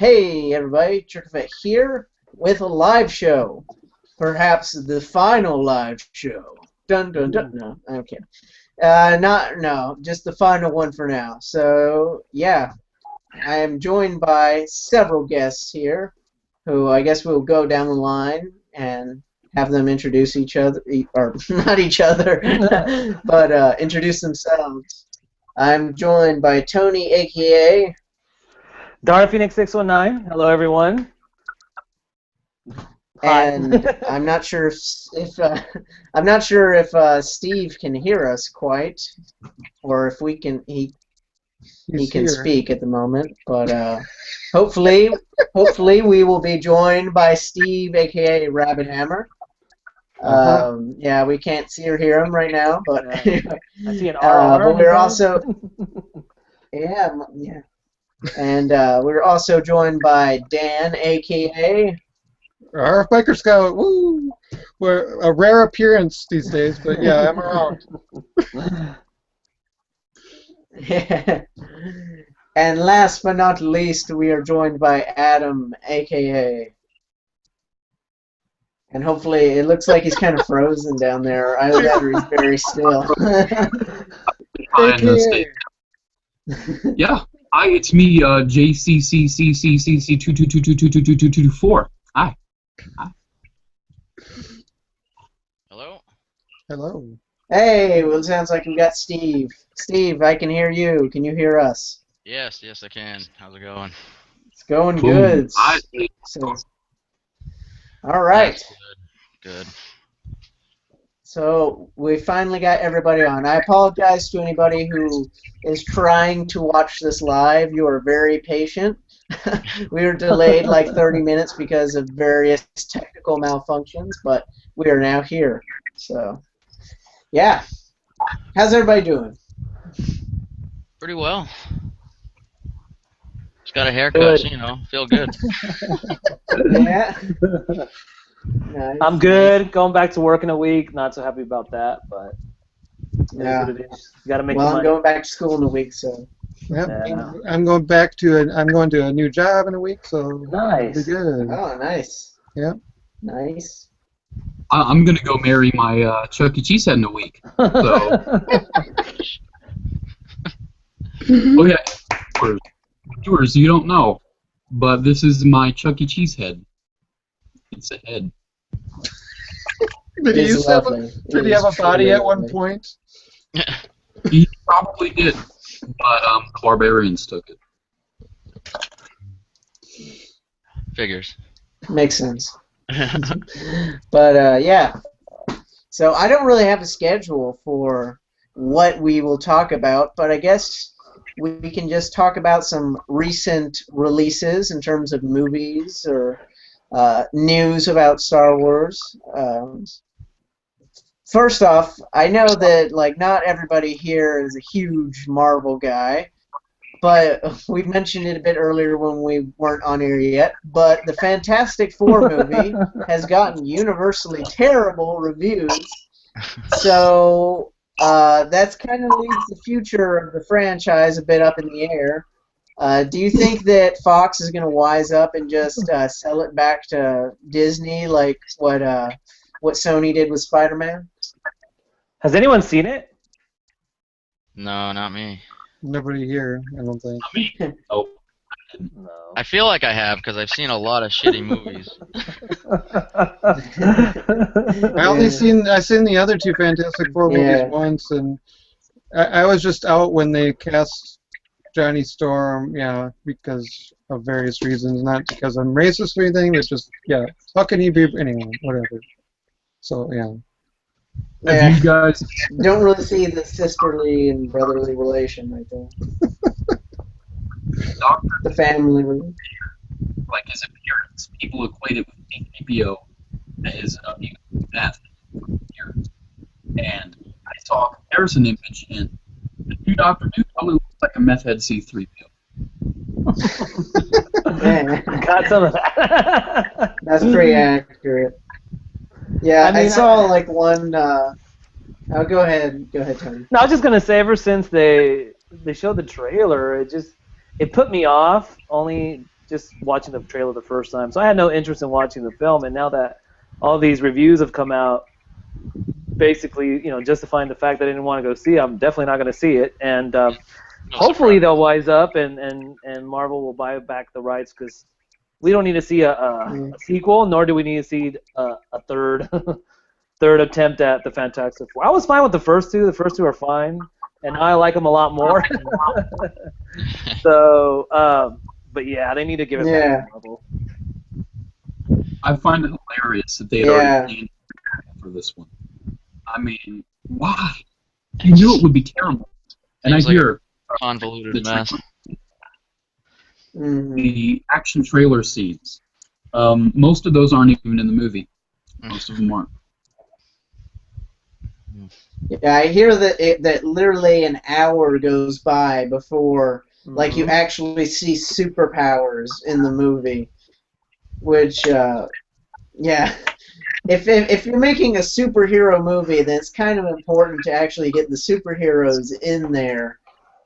Hey everybody, Churchfet here with a live show. Perhaps the final live show. Dun dun dun. No, I'm kidding. Just the final one for now. So yeah, I am joined by several guests here, who I guess we'll go down the line and have them introduce each other, or not each other, but introduce themselves. I'm joined by Tony, aka Dara Phoenix 619. Hello, everyone. And I'm not sure if Steve can hear us quite, or if we can. He can speak at the moment, but hopefully we will be joined by Steve, aka Rabbit Hammer. Yeah, we can't see or hear him right now, but I see an R. But we're also yeah. And we're also joined by Dan, a.k.a. RF Biker Scout. Woo! We're a rare appearance these days, but yeah, I'm around. And last but not least, we are joined by Adam, a.k.a. And hopefully, it looks like he's kind of frozen down there. Either that or he's very still. Yeah. Hi, it's me, JCCCCCC22222222224. Hi. Hello? Hello. Hey, well, it sounds like we got Steve. Steve, I can hear you. Can you hear us? Yes, I can. How's it going? It's going Boom. good. Hi. So, all right. That's good. So we finally got everybody on. I apologize to anybody who is trying to watch this live. You are very patient. We were delayed like 30 minutes because of various technical malfunctions, but we are now here. So, yeah. How's everybody doing? Pretty well. Just got a haircut, so, feel good. Yeah. Nice. I'm good. Going back to work in a week. Not so happy about that, but yeah. it is. You got to make well, the money. I'm going back to school in a week, so. Yep. Yeah. I'm going to a new job in a week, so Nice. it'll be good. Oh, nice. Yep. Nice. I'm going to go marry my Chuck E. Cheese head in a week. So. Oh, yeah. Viewers, you don't know, but this is my Chuck E. Cheese head. It's a head. Did he have a body at one point? He probably did, but the barbarians took it. Figures. Makes sense. But yeah. So I don't really have a schedule for what we will talk about, but I guess we can just talk about some recent releases in terms of movies or news about Star Wars. First off, I know that not everybody here is a huge Marvel guy, but we mentioned it a bit earlier when we weren't on air yet. But the Fantastic Four movie has gotten universally terrible reviews, so that's kind of leaves the future of the franchise a bit up in the air. Do you think that Fox is going to wise up and just sell it back to Disney like what Sony did with Spider-Man? Has anyone seen it? No, not me. Nobody here, I don't think. Not me. Oh. No. I feel like I have, because I've seen a lot of shitty movies. I've seen the other two Fantastic Four movies once, and I was just out when they cast Johnny Storm, because of various reasons, not because I'm racist or anything, but just, how can he be, anyway, whatever. So, yeah. Have you guys... Don't really see the sisterly and brotherly relation right there. The family relation. Like his appearance, people equate it with C-3PO as a meth appearance. And I saw a comparison image, and the new Doctor Who totally looks like a meth head C-3PO. Got some of that. That's pretty accurate. Yeah, I saw one. Oh, go ahead, Tony. No, I was just gonna say, ever since they showed the trailer, it put me off. Only just watching the trailer the first time, so I had no interest in watching the film. And now that all these reviews have come out, basically, justifying the fact that I didn't want to go see it, I'm definitely not going to see it. And hopefully they'll wise up and Marvel will buy back the rights, because we don't need to see a sequel, nor do we need to see a third third attempt at the Fantastic Four. I was fine with the first two. The first two are fine, and now I like them a lot more. So, but yeah, they need to give it back to Marvel. I find it hilarious that they had already planned for this one. I mean, why? You knew it would be terrible. And I hear convoluted mess. The action trailer scenes. Most of those aren't even in the movie. Most of them aren't. Yeah, I hear that literally an hour goes by before like you actually see superpowers in the movie, which yeah. If you're making a superhero movie, then it's kind of important to actually get the superheroes in there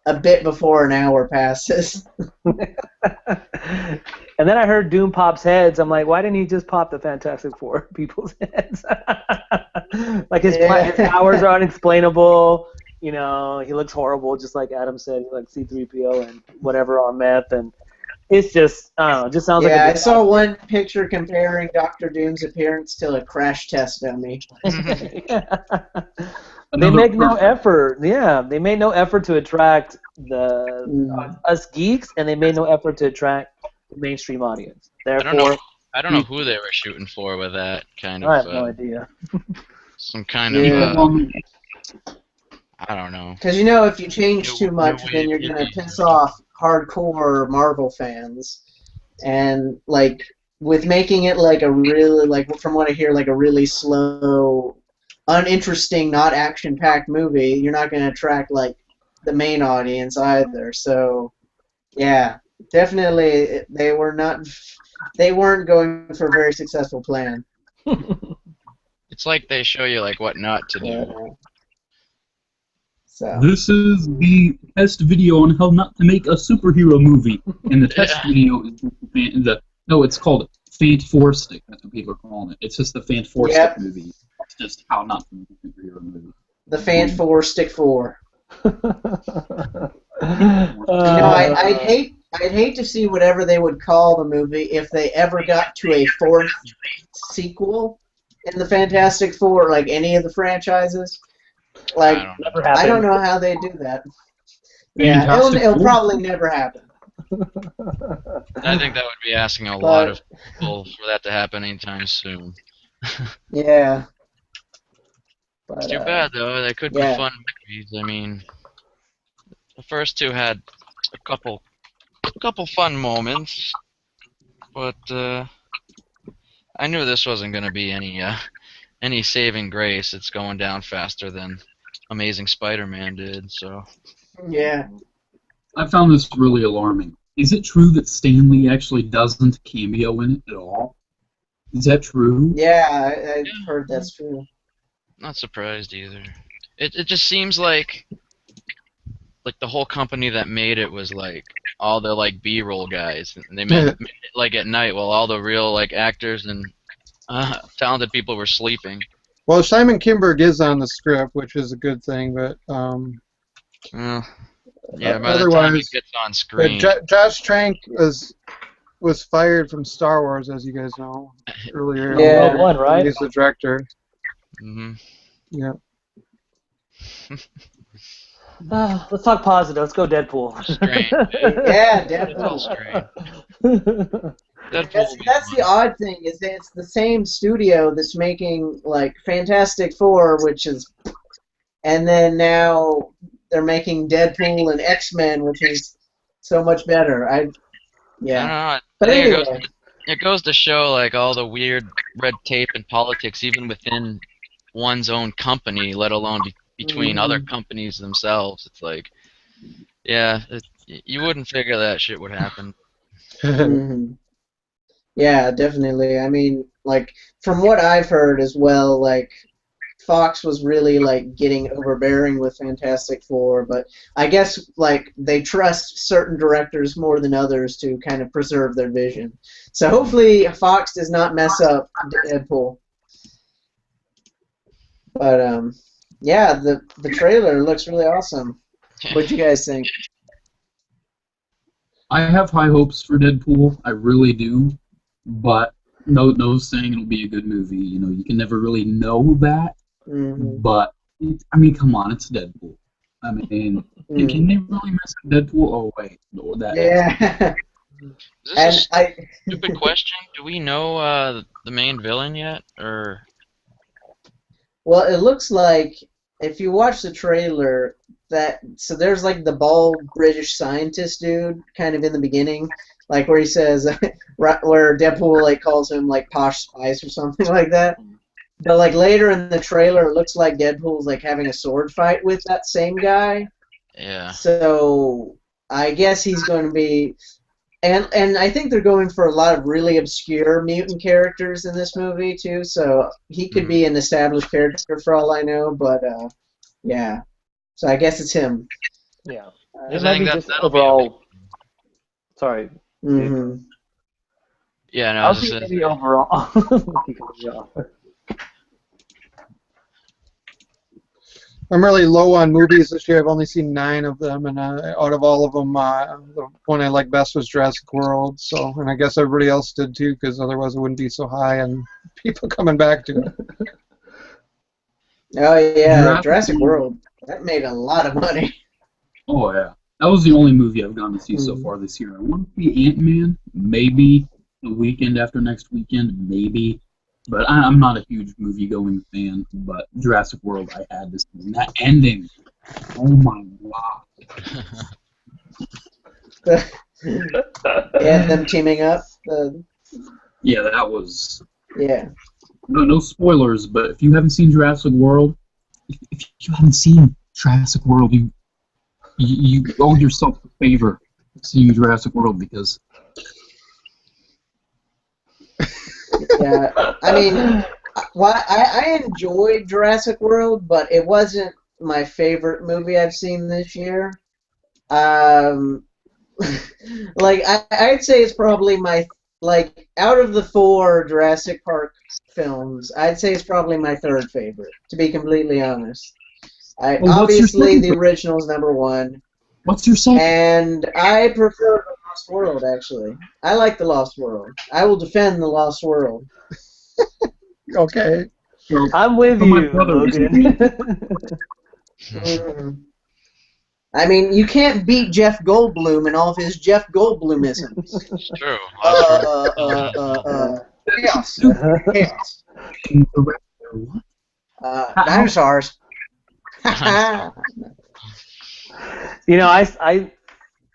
a bit before an hour passes. And then I heard Doom pops heads. I'm like, why didn't he just pop the Fantastic Four people's heads? Like his powers are unexplainable. He looks horrible, just like Adam said. He like C-3PO and whatever on meth, and it's just, I don't know, it just sounds like I saw one picture comparing Dr. Doom's appearance to a crash test dummy. They make no effort. Yeah, they made no effort to attract us geeks, and they made no effort to attract the mainstream audience. Therefore, I don't know who they were shooting for with that kind of. I have no idea. Some kind of. I don't know. Because if you change too much, then you're gonna piss off hardcore Marvel fans, and like with making it like a really from what I hear like a really slow, uninteresting, not action-packed movie, you're not gonna attract like the main audience either. So yeah, definitely they weren't going for a very successful plan. It's like they show you like what not to do. Yeah. So. This is the test video on how not to make a superhero movie. And the test video is it's called Fant4stic. That's what people are calling it. It's just the Fant4stic movie. It's just how not to make a superhero movie. The Fant4stic 4. I'd hate to see whatever they would call the movie if they ever got to a fourth sequel in the Fantastic Four, like any of the franchises. Like, I don't know how they do that. Yeah, it'll probably never happen. I think that would be asking a lot of people for that to happen anytime soon. Yeah. But, it's too bad, though. They could be fun movies. I mean, the first two had a couple fun moments, but I knew this wasn't going to be any saving grace. It's going down faster than Amazing Spider-Man did, so. Yeah. I found this really alarming. Is it true that Stan Lee actually doesn't cameo in it at all? Is that true? Yeah, I've heard that's true. Not surprised either. It just seems like the whole company that made it was like all the like B-roll guys, and they made it like at night while all the real like actors and talented people were sleeping. Well, Simon Kinberg is on the script, which is a good thing, but by the time he gets on screen, Josh Trank was fired from Star Wars, as you guys know earlier. Yeah, right? He's the director. Mm-hmm. Yeah. Let's talk positive. Let's go Deadpool. Strange. Yeah, Deadpool. That's the odd thing, is that it's the same studio that's making like Fantastic Four, which is, and then now they're making Deadpool and X-Men, which is so much better. I don't know. But anyway, it goes to show like all the weird red tape and politics, even within one's own company, let alone between other companies themselves. It's like, you wouldn't figure that shit would happen. Yeah, definitely. I mean, like, from what I've heard as well, like, Fox was really like getting overbearing with Fantastic Four, but I guess like they trust certain directors more than others to kind of preserve their vision. So hopefully Fox does not mess up Deadpool. But yeah, the trailer looks really awesome. What'd you guys think? I have high hopes for Deadpool. I really do, but no saying it'll be a good movie. You know, you can never really know that. Mm-hmm. But I mean, come on, it's Deadpool. I mean, can they really mess up Deadpool? Oh wait, no, that. Yeah. Is this a stupid question? Do we know the main villain yet, or? Well, it looks like if you watch the trailer, so there's like the bald British scientist dude kind of in the beginning, like where he says where Deadpool like calls him like posh spice or something like that. But like later in the trailer, it looks like Deadpool's like having a sword fight with that same guy. Yeah. So I guess he's going to be, and I think they're going for a lot of really obscure mutant characters in this movie too. So he could be an established character for all I know. But yeah, so I guess it's him. Yeah. It might be just overall. Sorry. Mm-hmm. Yeah, no. I'll see maybe overall. I'm really low on movies this year. I've only seen 9 of them, and out of all of them, the one I liked best was Jurassic World. So, and I guess everybody else did too, because otherwise it wouldn't be so high and people coming back to it. Oh yeah, Jurassic World. That made a lot of money. Oh yeah, that was the only movie I've gone to see so far this year. I want to see Ant-Man, maybe the weekend after next weekend, maybe. But I'm not a huge movie-going fan, but Jurassic World I had to see. And that ending, oh my god. Yeah, them teaming up. Yeah, that was... Yeah. No spoilers, but if you haven't seen Jurassic World, if you haven't seen Jurassic World, you owe yourself a favor seeing Jurassic World, because... Yeah, I mean, I enjoyed Jurassic World, but it wasn't my favorite movie I've seen this year. Like I'd say it's probably out of the 4 Jurassic Park films, I'd say it's probably my 3rd favorite, to be completely honest. Obviously the original's #1. What's your second? And I prefer The Lost World, actually. I like The Lost World. I will defend The Lost World. Okay. I'm with you, Logan. I mean, you can't beat Jeff Goldblum and all of his Jeff Goldblumisms. It's true. Chaos. Dinosaurs. You know,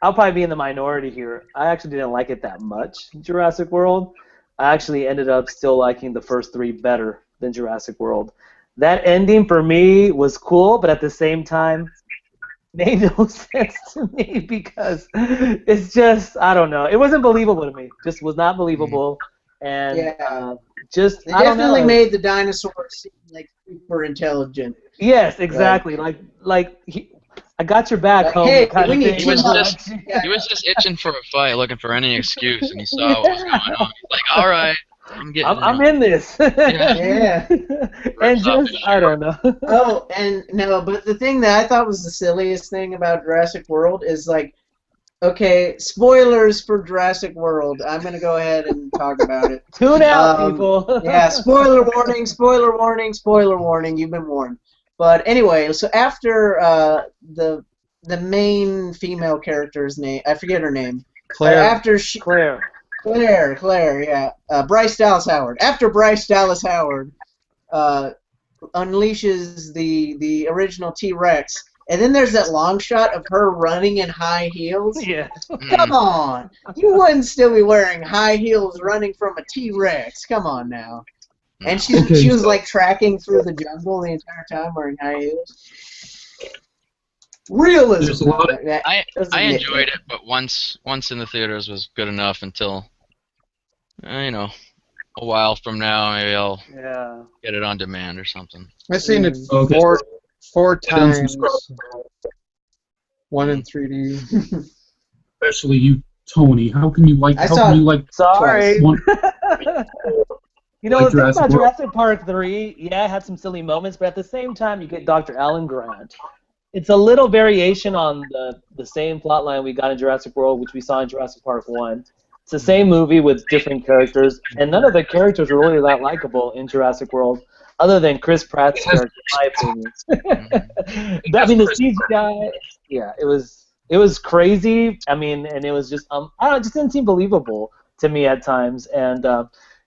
I'll probably be in the minority here. I actually didn't like it that much, Jurassic World. I actually ended up still liking the first 3 better than Jurassic World. That ending for me was cool, but at the same time, made no sense to me because it's just, I don't know. It wasn't believable to me. Just was not believable. And they definitely made the dinosaurs seem like super intelligent. Yes, exactly. I got your back, home. Hey, kind of thing. He was just itching for a fight, looking for any excuse, and he saw what was going on. He's like, all right, I'm in this. Yeah. And just, I don't know. Oh, and no, but the thing that I thought was the silliest thing about Jurassic World is like, okay, spoilers for Jurassic World. I'm going to go ahead and talk about it. Tune out, people. Yeah, spoiler warning, spoiler warning, spoiler warning. You've been warned. But anyway, so after the main female character's name, I forget her name. Claire. Claire, yeah. Bryce Dallas Howard. After Bryce Dallas Howard unleashes the original T-Rex, and then there's that long shot of her running in high heels. Yeah. Come on. You wouldn't still be wearing high heels running from a T-Rex. Come on now. And she was like tracking through the jungle the entire time wearing high heels. Realism. I enjoyed it, but once in the theaters was good enough until, a while from now, maybe I'll Yeah. get it on demand or something. I've seen it Okay. four Done some times. scrub. One in 3D. Especially you, Tony. How can you like? I How saw can it you like? Sorry. One, You know, like the thing about Jurassic World? Jurassic Park 3, yeah, it had some silly moments, but at the same time, you get Dr. Alan Grant. It's a little variation on the same plot line we got in Jurassic World, which we saw in Jurassic Park 1. It's the same movie with different characters, and none of the characters were really that likable in Jurassic World, other than Chris Pratt's character, in my opinion. I mean, the CGI, yeah, it was crazy. I mean, and it was just, I don't know, it just didn't seem believable to me at times, and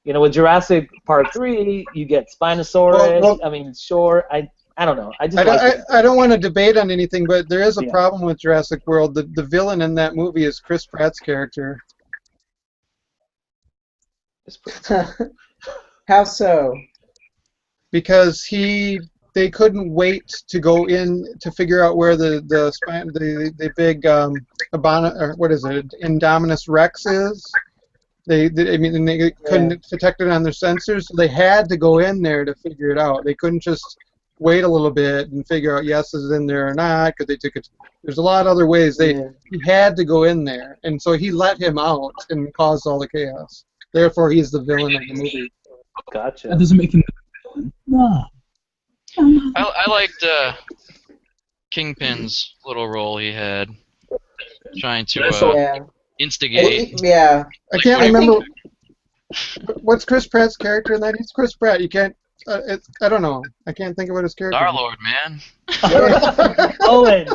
you know, with Jurassic Park 3, you get Spinosaurus. Well, I mean, sure, I don't know. I just I don't want to debate on anything, but there is a Yeah. problem with Jurassic World. The villain in that movie is Chris Pratt's character. How so? Because they couldn't wait to go in to figure out where the big or what is it, Indominus Rex is. They couldn't detect it on their sensors, so they had to go in there to figure it out. They couldn't just wait a little bit and figure out yes, is it in there or not, because they took it. There's a lot of other ways. He had to go in there, and so he let him out and caused all the chaos. Therefore, he's the villain of the movie. Gotcha. That doesn't make him the villain. No. I liked Kingpin's little role he had, trying to Yeah. instigate. Yeah. I can't remember what's Chris Pratt's character in that. He's Chris Pratt. You can't. I don't know. I can't think of what his character. Star-Lord, man. Owen.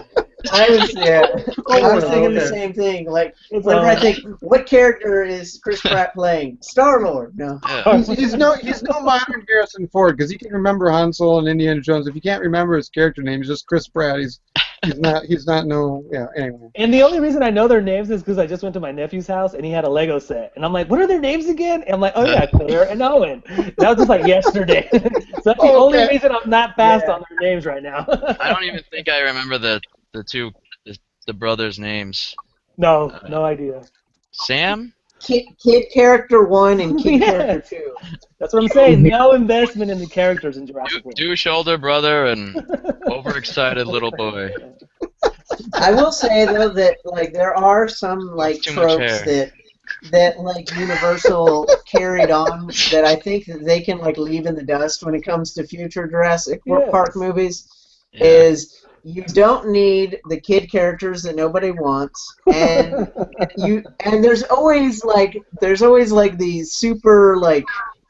I was thinking the same thing. Like, whenever I think, what character is Chris Pratt playing? Star-Lord. No. Yeah. He's no modern Harrison Ford, because he can remember Han Solo and Indiana Jones. If you can't remember his character name, he's just Chris Pratt. He's not anyway. And the only reason I know their names is because I just went to my nephew's house and he had a Lego set. And I'm like, what are their names again? And I'm like, oh yeah, Claire and Owen. That was just like yesterday. So that's the only reason I'm not fast on their names right now. I don't even think I remember the brothers' names. No idea. Sam? Kid character 1 and kid character 2. That's what I'm saying. No investment in the characters in Jurassic World. Douche older brother and overexcited little boy. I will say though that like there are some like Too much tropes hair. that like Universal carried on that I think that they can like leave in the dust when it comes to future Jurassic Park movies. Yeah. Is you don't need the kid characters that nobody wants, and there's always like these super like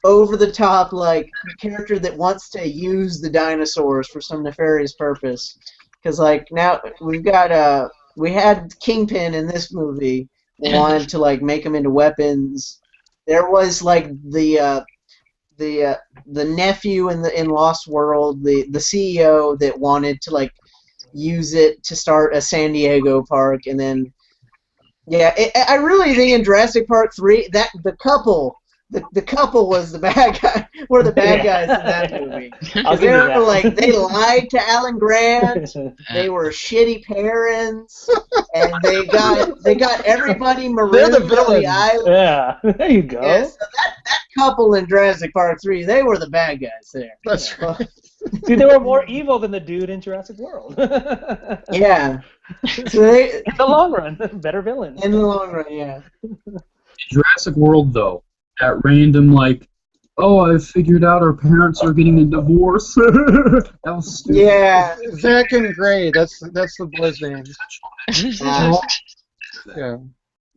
over the top like character that wants to use the dinosaurs for some nefarious purpose. Because like now we had Kingpin in this movie wanted to like make them into weapons. There was like the nephew in Lost World, the CEO that wanted to like use it to start a San Diego park, and then I really think in Jurassic Park 3 that the couple was the bad guy. Were the bad guys in that movie? They were like they lied to Alan Grant. They were shitty parents, and they got everybody marooned They're the on villains. the island. Yeah, there you go. Yeah, so that couple in Jurassic Park 3, they were the bad guys there. That's right. See, they were more evil than the dude in Jurassic World. Yeah. So they, in the long run, better villain. in the long run, yeah. Jurassic World, though, that random, like, oh, I figured out our parents are getting a divorce. That was stupid. Yeah. Zach and Gray. That's the boy's name. Yeah.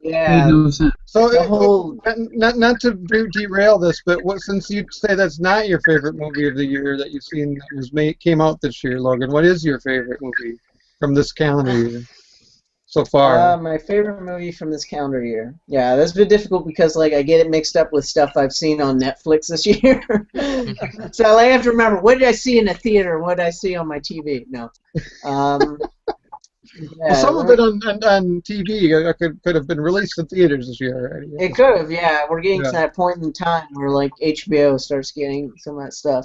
Yeah. Made no sense. So The whole not to derail this, but since you say that's not your favorite movie of the year that you've seen that came out this year, Logan, what is your favorite movie from this calendar year so far? my favorite movie from this calendar year. Yeah, that's been difficult because like I get it mixed up with stuff I've seen on Netflix this year. So I have to remember, what did I see in the theater? What did I see on my TV? No. Well, some of it on TV could have been released in theaters this year already. It could have, yeah. We're getting to that point in time where like HBO starts getting some of that stuff.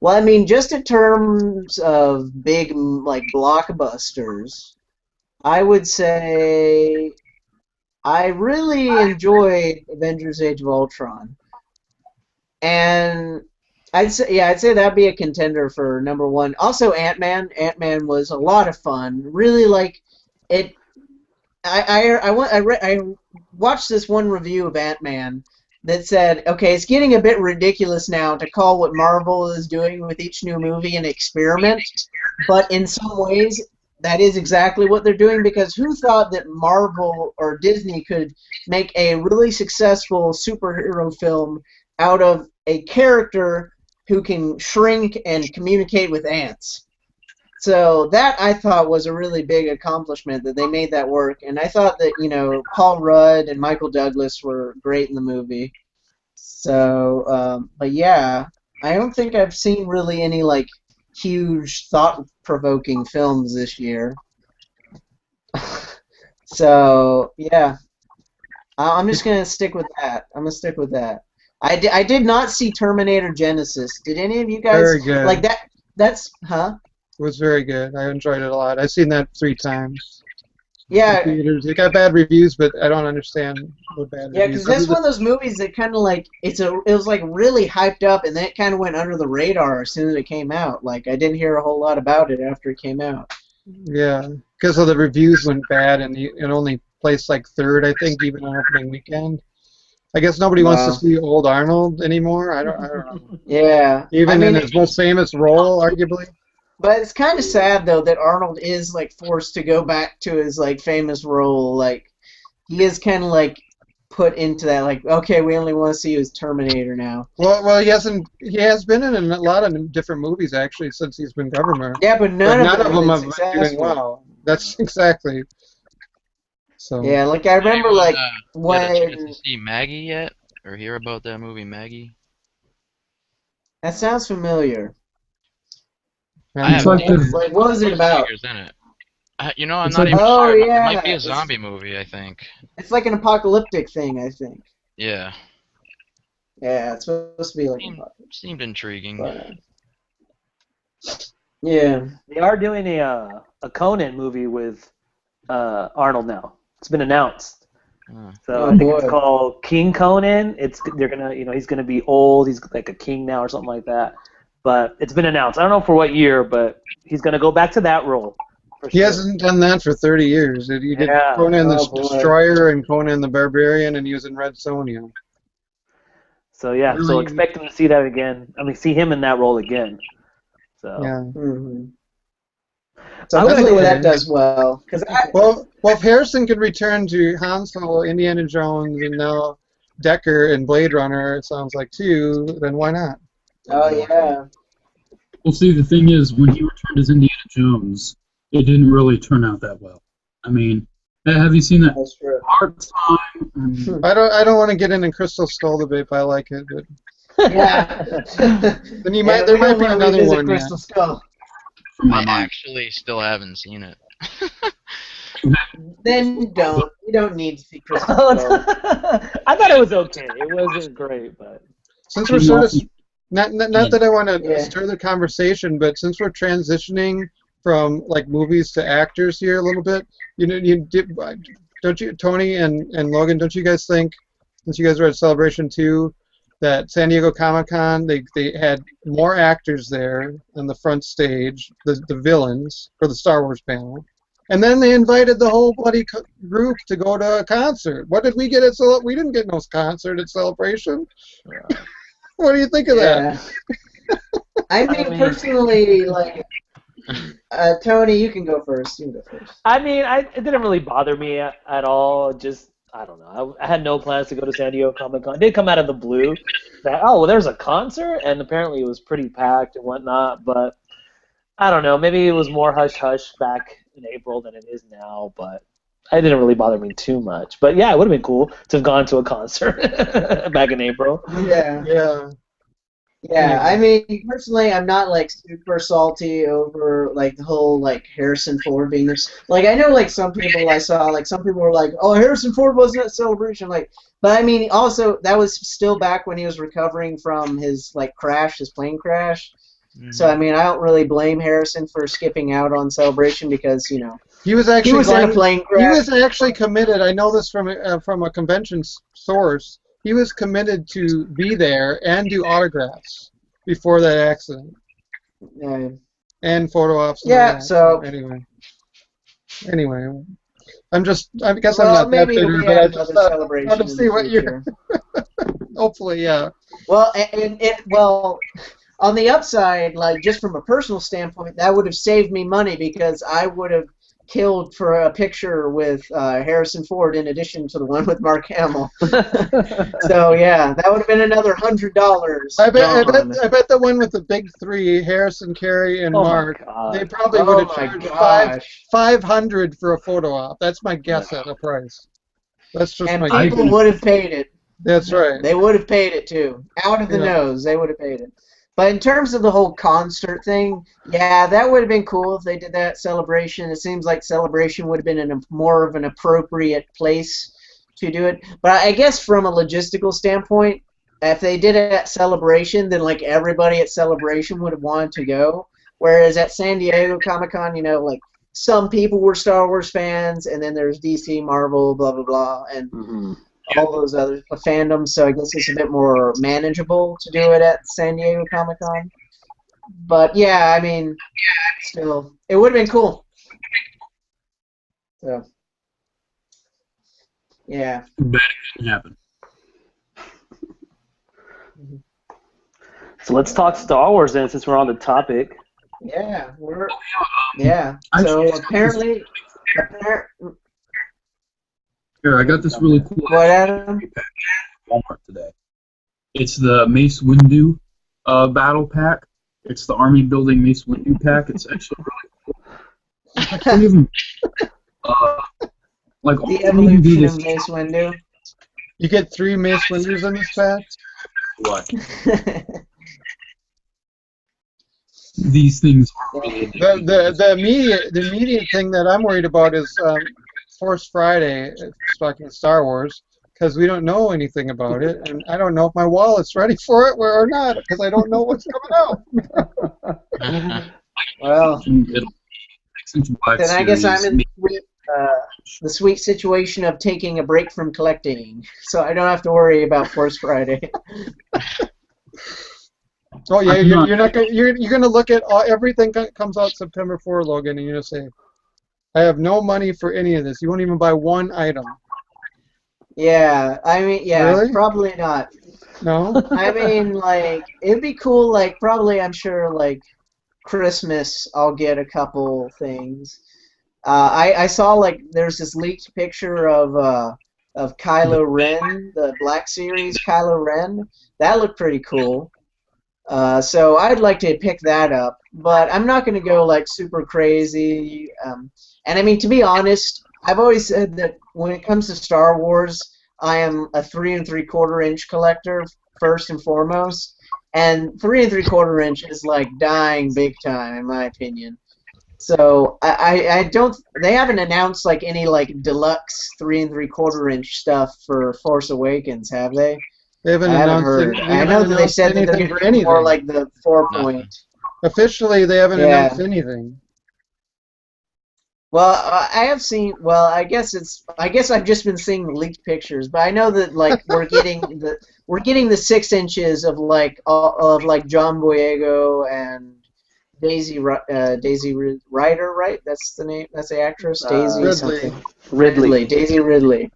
Well, I mean, just in terms of big like blockbusters, I would say I really enjoyed Avengers: Age of Ultron. And I'd say that'd be a contender for number one. Also, Ant-Man. Ant-Man was a lot of fun. Really, like it. I watched this one review of Ant-Man that said, okay, it's getting a bit ridiculous now to call what Marvel is doing with each new movie an experiment, but in some ways that is exactly what they're doing, because who thought that Marvel or Disney could make a really successful superhero film out of a character who can shrink and communicate with ants? So that, I thought, was a really big accomplishment, that they made that work. And I thought that, Paul Rudd and Michael Douglas were great in the movie. So, but yeah, I don't think I've seen really any, like, huge, thought-provoking films this year. So, yeah. I'm just going to stick with that. I'm going to stick with that. I did not see Terminator Genesis. Did any of you guys... Very good. Like, that's... Huh? It was very good. I enjoyed it a lot. I've seen that 3 times. Yeah. It got bad reviews, but I don't understand what bad reviews. Yeah, because that's one of those movies that kind of like it was like really hyped up, and then it kind of went under the radar as soon as it came out. Like I didn't hear a whole lot about it after it came out. Yeah, because of the reviews went bad, and it only placed like 3rd, I think, even on opening weekend. I guess nobody wants to see old Arnold anymore. I don't know. Yeah. Even in his most famous role, arguably. But it's kind of sad though that Arnold is like forced to go back to his like famous role. Like he is kind of like put into that. Like, okay, we only want to see you as Terminator now. Well, he has been in a lot of different movies actually since he's been governor. Yeah, but none of them have been doing well. That's exactly. So. Yeah, like I remember like when. Get a chance to see Maggie yet, or hear about that movie Maggie? That sounds familiar. I have like, what was it about? In it. I'm not even sure. It might be a zombie movie, I think. It's like an apocalyptic thing, I think. Yeah. Yeah, it's supposed to be like seemed intriguing. But, yeah. They are doing a Conan movie with Arnold now. It's been announced. So I think it's called King Conan. They're gonna he's gonna be old. He's like a king now or something like that. But it's been announced. I don't know for what year, but he's going to go back to that role. He hasn't done that for 30 years. He did Conan the Destroyer and Conan the Barbarian, and he was in Red Sonja. So yeah, so expect him to see that again. I mean, see him in that role again. So yeah. Mm-hmm. So hopefully that does well. Well, if Harrison could return to Han Solo, Indiana Jones, and now Deckard and Blade Runner, it sounds like too, then why not? Oh, yeah. Well, see, the thing is, when he returned as Indiana Jones, it didn't really turn out that well. I mean, have you seen that? That's true. Hard Time? I don't want to get into Crystal Skull debate, but I like it. But yeah. Then there might be another one. Crystal Skull. I actually still haven't seen it. Then you don't. You don't need to see Crystal Skull. I thought it was okay. It wasn't great, but since we're sort of not that I want to stir the conversation, but since we're transitioning from like movies to actors here a little bit, don't you, Tony and Logan, don't you guys think, since you guys were at Celebration 2, that San Diego Comic-Con they had more actors there on the front stage, the villains for the Star Wars panel, and then they invited the whole bloody group to go to a concert. What did we get at we didn't get no concert at Celebration. What do you think of that? I mean, personally, like, Tony, you can go first. You can go first. I mean, it didn't really bother me at all. Just, I don't know. I had no plans to go to San Diego Comic-Con. It did come out of the blue that, there's a concert, and apparently it was pretty packed and whatnot, but I don't know. Maybe it was more hush-hush back in April than it is now, but it didn't really bother me too much. But yeah, it would have been cool to have gone to a concert back in April. Yeah, I mean, personally, I'm not, like, super salty over, like, the whole, like, Harrison Ford being there. Like, I know, like, some people I saw, like, some people were like, oh, Harrison Ford wasn't at Celebration. Like, but, I mean, also, that was still back when he was recovering from his, like, his plane crash. Mm-hmm. So, I mean, I don't really blame Harrison for skipping out on Celebration because, he was actually in a plane crash. He was actually committed. I know this from a convention source. he was committed to be there and do autographs before that accident. And photo ops. And all Yeah. that. So Anyway, I guess I'm well, not that maybe bitter, we but I have just another thought celebration to in see the what future. Hopefully, yeah. Well, well, on the upside, like just from a personal standpoint, that would have saved me money because I would have killed for a picture with Harrison Ford in addition to the one with Mark Hamill. So yeah, that would have been another $100. I bet the one with the big three, Harrison, Carey, and Oh my Mark, God. they probably would have Oh my charged gosh. 500 for a photo op. That's my guess at the price. That's just And my I guess. people would have paid it. That's right. They would have paid it too. Out of the Yeah. nose, they would have paid it. But in terms of the whole concert thing, yeah, that would have been cool if they did that Celebration. It seems like Celebration would have been in a more of an appropriate place to do it. But I guess from a logistical standpoint, if they did it at Celebration, then like everybody at Celebration would have wanted to go. Whereas at San Diego Comic-Con, like some people were Star Wars fans, and then there's DC, Marvel, blah, blah, blah, and all those other fandoms, so I guess it's a bit more manageable to do it at San Diego Comic-Con. But yeah, I mean, still, it would have been cool. So, yeah. But it didn't happen. So let's talk Star Wars then, since we're on the topic. Yeah, So Actually, apparently, Here, I got this really cool what, Adam? Walmart today. It's the Mace Windu battle pack. It's the army building Mace Windu pack. It's actually really cool. I can't even, like all The the evolution of Mace Windu. You get 3 Mace Windus in this pack? What? These things are really The immediate thing that I'm worried about is Force Friday, talking Star Wars, because we don't know anything about it, and I don't know if my wallet's ready for it or not, because I don't know what's coming out. Well, Then then I guess I'm in the sweet situation of taking a break from collecting, so I don't have to worry about Force Friday. Oh yeah, you're gonna look at everything that comes out September 4, Logan, and you're gonna say, I have no money for any of this. You won't even buy one item. Yeah, I mean, yeah, Really? probably not. No? I mean, like, it'd be cool, like, probably, I'm sure, like, Christmas, I'll get a couple things. I saw, like, there's this leaked picture of Kylo Ren, the Black Series Kylo Ren. That looked pretty cool. So I'd like to pick that up, but I'm not going to go, like, super crazy. And, I mean, to be honest, I've always said that when it comes to Star Wars, I am a 3 3/4 inch collector first and foremost, and 3 3/4 inch is like dying big time in my opinion. So I don't. They haven't announced like any like deluxe 3 3/4 inch stuff for Force Awakens, have they? They haven't I haven't announced heard. it. I know that they said that they're going to do more like the 4-point. Officially, they haven't Yeah. announced anything. Well, I have seen. Well, I guess I've just been seeing the leaked pictures, but I know that like we're getting the 6 inches of like John Boyega and Daisy Ryder, right? That's the name. That's the actress. Daisy Ridley. something. Ridley. Daisy Ridley.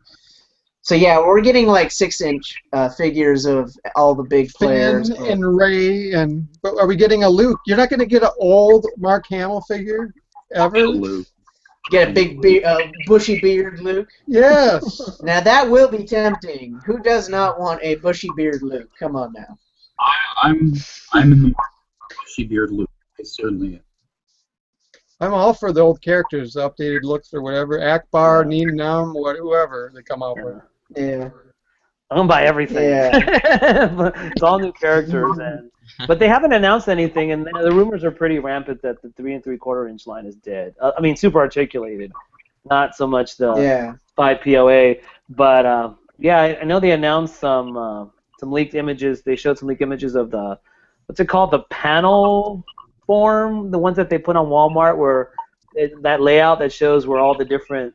So yeah, we're getting like 6-inch figures of all the big players. Finn and Rey, but are we getting a Luke? You're not going to get an old Mark Hamill figure ever. Luke. Get a big bushy beard Luke. Yes. Now that will be tempting. Who does not want a bushy beard Luke? Come on now. I'm in the market for bushy beard Luke. I certainly am. I'm all for the old characters, the updated looks or whatever. Akbar, Nien Nunb, whoever they come out with. Yeah. I'm gonna buy everything. Yeah. But it's all new characters, but they haven't announced anything, and the rumors are pretty rampant that the 3 3/4 inch line is dead. I mean, super articulated, not so much the 5 POA. But yeah, I know they announced some leaked images. They showed some leaked images of the what's it called, the panel form, the ones that they put on Walmart, where that layout that shows where all the different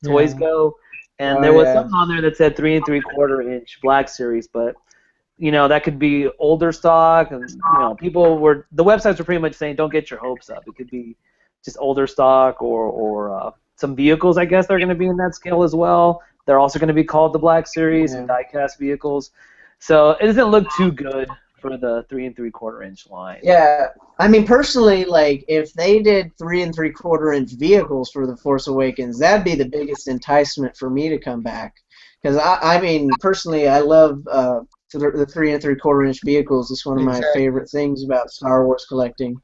toys go. And there was something on there that said 3 3/4-inch Black Series, but that could be older stock, and the websites were pretty much saying don't get your hopes up. It could be just older stock or some vehicles. I guess they're going to be in that scale as well. They're also going to be called the Black Series and die-cast vehicles. So it doesn't look too good for the 3 3/4-inch line. Yeah, I mean personally, like if they did 3 3/4-inch vehicles for the Force Awakens, that'd be the biggest enticement for me to come back. Because I mean personally, I love the 3 3/4-inch vehicles. It's one of my favorite things about Star Wars collecting.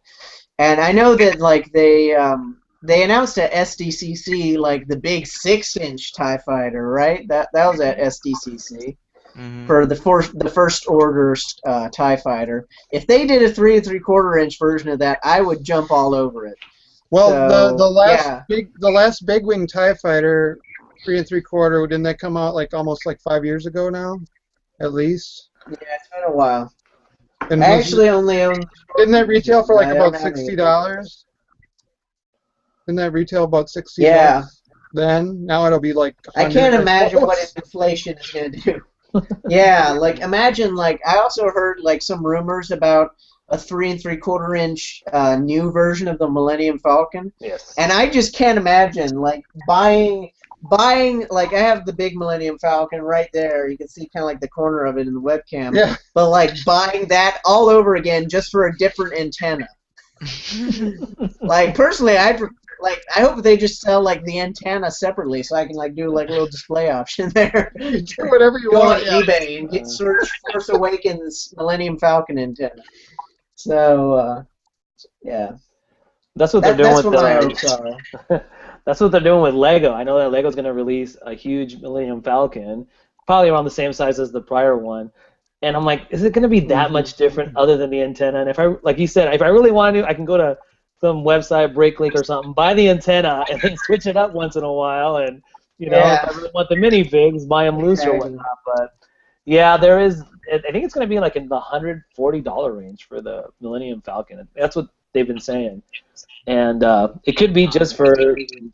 And I know that like they announced at SDCC like the big 6-inch TIE Fighter, right? That was at SDCC. For the First Order TIE Fighter. If they did a 3 3/4-inch version of that, I would jump all over it. Well, so, the last big wing TIE Fighter 3 3/4, didn't that come out like almost like 5 years ago now, at least? Yeah, it's been a while. And I actually only own. Didn't that retail for like about $60? Didn't that retail about $60? Yeah. Then now it'll be like. I can't imagine what inflation is going to do. Yeah, like imagine like I also heard like some rumors about a 3 3/4-inch new version of the Millennium Falcon. Yes. And I just can't imagine like buying like I have the big Millennium Falcon right there. You can see kind of like the corner of it in the webcam. Yeah. But like buying that all over again just for a different antenna. Like personally, I hope they just sell like the antenna separately, so I can like do like a little display option there. Do whatever you Go want. on eBay and search Force Awakens Millennium Falcon antenna. So yeah, that's what they're doing with my hopes are. That's what they're doing with Lego. I know that Lego's going to release a huge Millennium Falcon, probably around the same size as the prior one. And I'm like, is it going to be that much different other than the antenna? And if I, like you said, if I really want to, I can go to some website, BreakLink or something, buy the antenna, and then switch it up once in a while. And if I really want the minifigs, buy them loose or whatnot. But yeah, there is. I think it's going to be like in the $140 range for the Millennium Falcon. That's what they've been saying. And it could be just for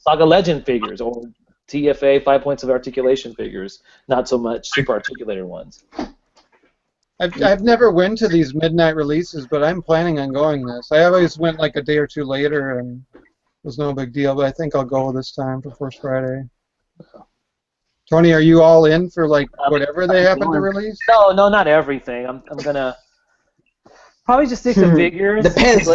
Saga Legend figures or TFA 5 points of articulation figures, not so much super articulated ones. I've never went to these midnight releases, but I'm planning on going this. I always went like a day or two later, and it was no big deal. But I think I'll go this time for First Friday. Tony, are you all in for like whatever they happen to release? No, not everything. I'm gonna probably just stick to figures. Depends.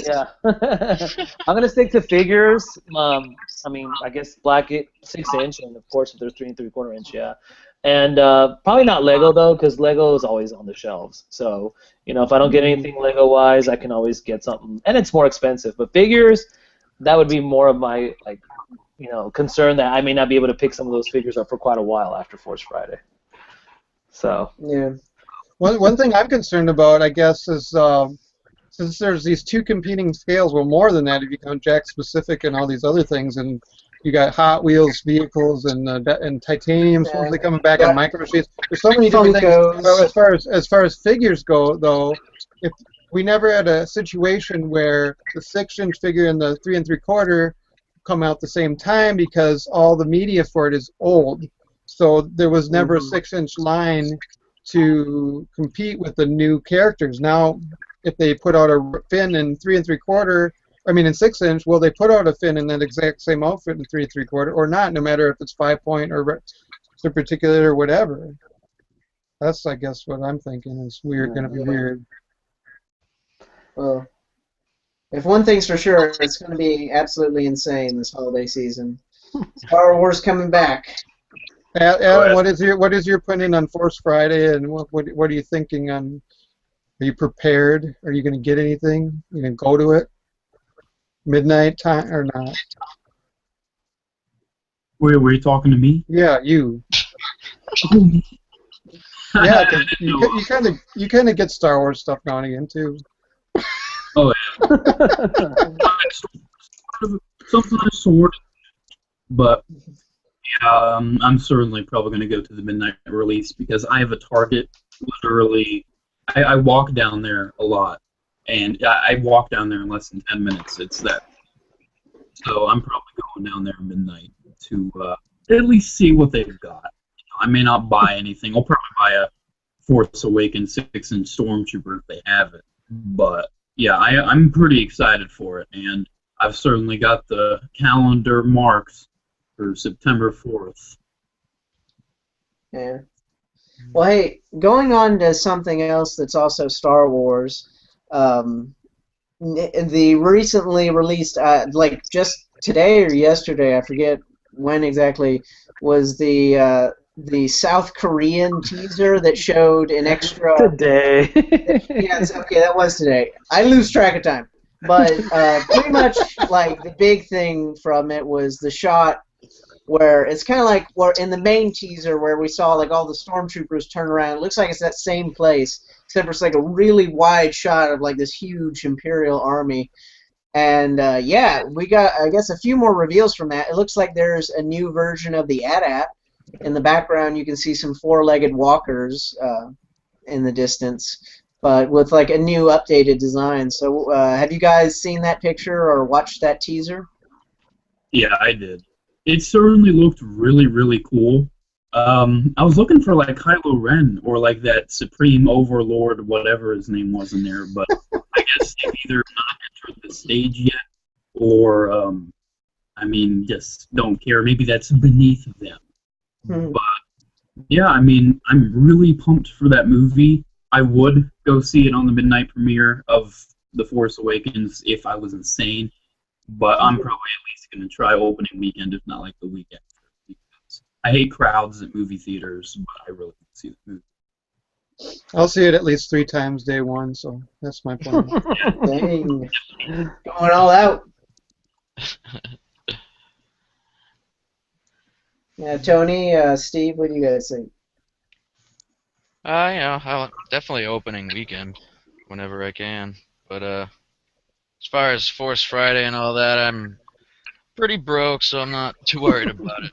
Yeah, I'm gonna stick to figures. I mean, I guess Black 6-inch, and of course if there's 3 3/4-inch, yeah. And probably not Lego though, because Lego is always on the shelves. So if I don't get anything Lego-wise, I can always get something, and it's more expensive. But figures, that would be more of my concern that I may not be able to pick some of those figures up for quite a while after Force Friday. So yeah. One thing I'm concerned about, I guess, is since there's these two competing scales, well, more than that if you count Jakks Pacific and all these other things, and you got Hot Wheels vehicles and titanium supposedly coming back on Micro Machines. There's so many different things. Well, as far as figures go, though, if we never had a situation where the 6-inch figure and the 3 3/4 come out the same time because all the media for it is old. So there was never a 6-inch line to compete with the new characters. Now, if they put out a Finn in 3 3/4. I mean, in 6-inch, will they put out a Finn in that exact same outfit in 3 3/4 or not? No matter if it's 5 point or super articulated or whatever. That's, I guess, what I'm thinking is weird. Going to be weird. Well, if one thing's for sure, it's going to be absolutely insane this holiday season. Star Wars coming back. Adam, what is your opinion on Force Friday, and what are you thinking on? Are you prepared? Are you going to get anything? You going to go to it? Midnight time or not? Were you talking to me? Yeah, you. Yeah, 'cause you kind of get Star Wars stuff now and again too. Oh yeah. Sometimes sort, but yeah, I'm certainly probably going to go to the midnight release because I have a Target. Literally, I walk down there a lot. And I walk down there in less than 10 minutes. It's that. So I'm probably going down there at midnight to at least see what they've got. I may not buy anything. I'll probably buy a Force Awakens 6-inch Stormtrooper if they have it. But yeah, I'm pretty excited for it, and I've certainly got the calendar marked for September 4th. Yeah. Well, hey, going on to something else that's also Star Wars, the recently released, like just today or yesterday, I forget when exactly, was the South Korean teaser that showed an extra. Today. Yeah, okay, that was today. I lose track of time, but pretty much like the big thing from it was the shot where it's kind of like in the main teaser where we saw like all the stormtroopers turn around. It looks like it's that same place, except for it's like a really wide shot of like this huge Imperial army. And yeah, we got, I guess, a few more reveals from that. It looks like there's a new version of the AT-AT. In the background, you can see some four-legged walkers in the distance, but with like a new updated design. So have you guys seen that picture or watched that teaser? Yeah, I did. It certainly looked really, really cool. I was looking for like Kylo Ren or like that Supreme Overlord, whatever his name was in there, but I guess they've either not entered the stage yet, or I mean, just don't care. Maybe that's beneath them. But yeah, I mean, I'm really pumped for that movie. I would go see it on the midnight premiere of The Force Awakens if I was insane, but I'm probably at least going to try opening weekend, if not like the weekend. Because I hate crowds at movie theaters, but I really want to see the movie. I'll see it at least 3 times day one, so that's my plan. Dang. Going all out. Yeah, Tony, Steve, what do you guys think? I'll definitely opening weekend whenever I can. But as far as Force Friday and all that, I'm pretty broke, so I'm not too worried about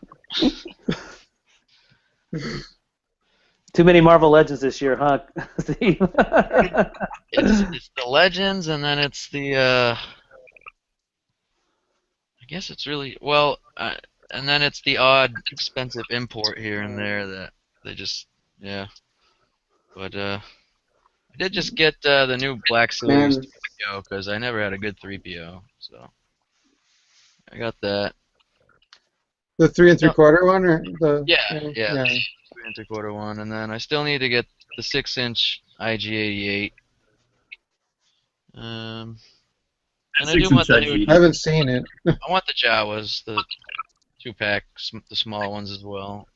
it. Too many Marvel Legends this year, huh, Steve? It's the Legends, and then it's the I guess it's really and then it's the odd expensive import here and there that they just But I did just get the new Black Series 3PO because I never had a good 3PO, so I got that. The 3 3/4 one, or the the 3 3/4 one, and then I still need to get the 6-inch IG-88. And I do want the new. I haven't seen it. I want the Jawas, the 2-pack, the small ones as well.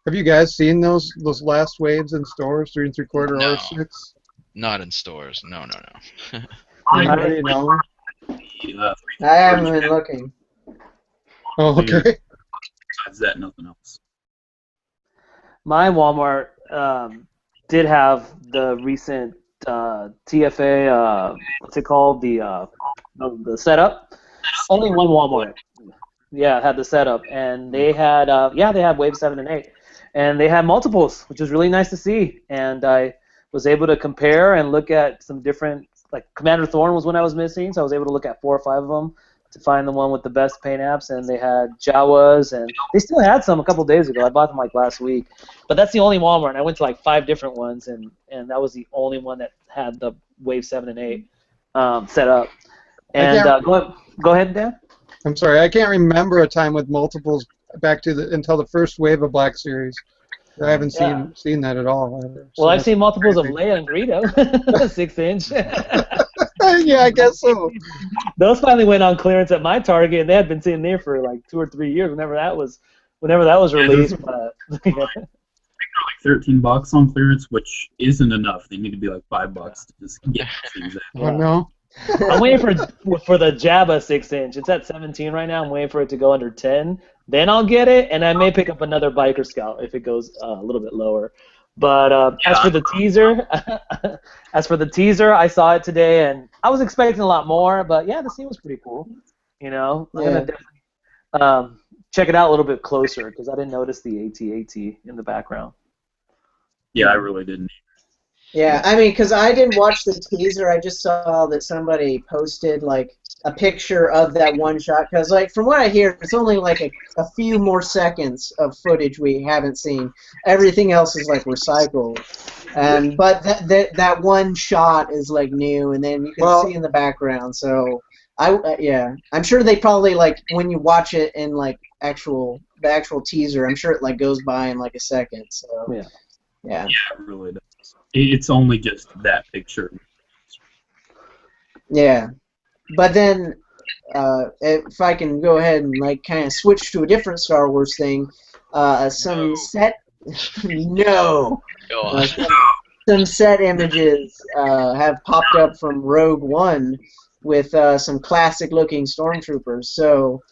Have you guys seen those last waves in stores, 3 3/4 No. or 6? Not in stores. No. I already know. I haven't been looking. Oh, okay. Besides that, nothing else. My Walmart did have the recent TFA, what's it called, the setup. Only one Walmart. Yeah, had the setup, and they had they had Wave 7 and 8, and they had multiples, which was really nice to see. And I was able to compare and look at some different, like Commander Thorn was one I was missing, so I was able to look at 4 or 5 of them to find the one with the best paint apps. And they had Jawas, and they still had some a couple days ago. I bought them like last week, but that's the only Walmart. And I went to like 5 different ones, and that was the only one that had the Wave 7 and 8 set up. And go ahead, Dan. I'm sorry, I can't remember a time with multiples back to until the first wave of Black Series. I haven't seen that at all. Well, I've seen multiples of Leia and Greedo, 6-inch. Yeah, I guess so. Those finally went on clearance at my Target, and they had been sitting there for like 2 or 3 years whenever that was released. But like $13 on clearance, which isn't enough. They need to be like $5 to just get things out. Oh no. I'm waiting for the Jabba 6-inch. It's at 17 right now. I'm waiting for it to go under 10. Then I'll get it, and I may pick up another Biker Scout if it goes a little bit lower. But as for the teaser, I saw it today, and I was expecting a lot more. But yeah, the scene was pretty cool. You know, I'm gonna definitely check it out a little bit closer because I didn't notice the AT-AT in the background. Yeah, I really didn't. Yeah, I mean, because I didn't watch the teaser. I just saw that somebody posted like a picture of that one shot, because like from what I hear, it's only like a few more seconds of footage we haven't seen. Everything else is like recycled, and but that one shot is like new, and then you can see in the background. So yeah, I'm sure they probably like when you watch it in like the actual teaser, I'm sure it like goes by in like a second. So yeah. Yeah, it really does. It's only just that picture. Yeah. But then, if I can go ahead and like kind of switch to a different Star Wars thing, some set images have popped up from Rogue One with some classic-looking stormtroopers. So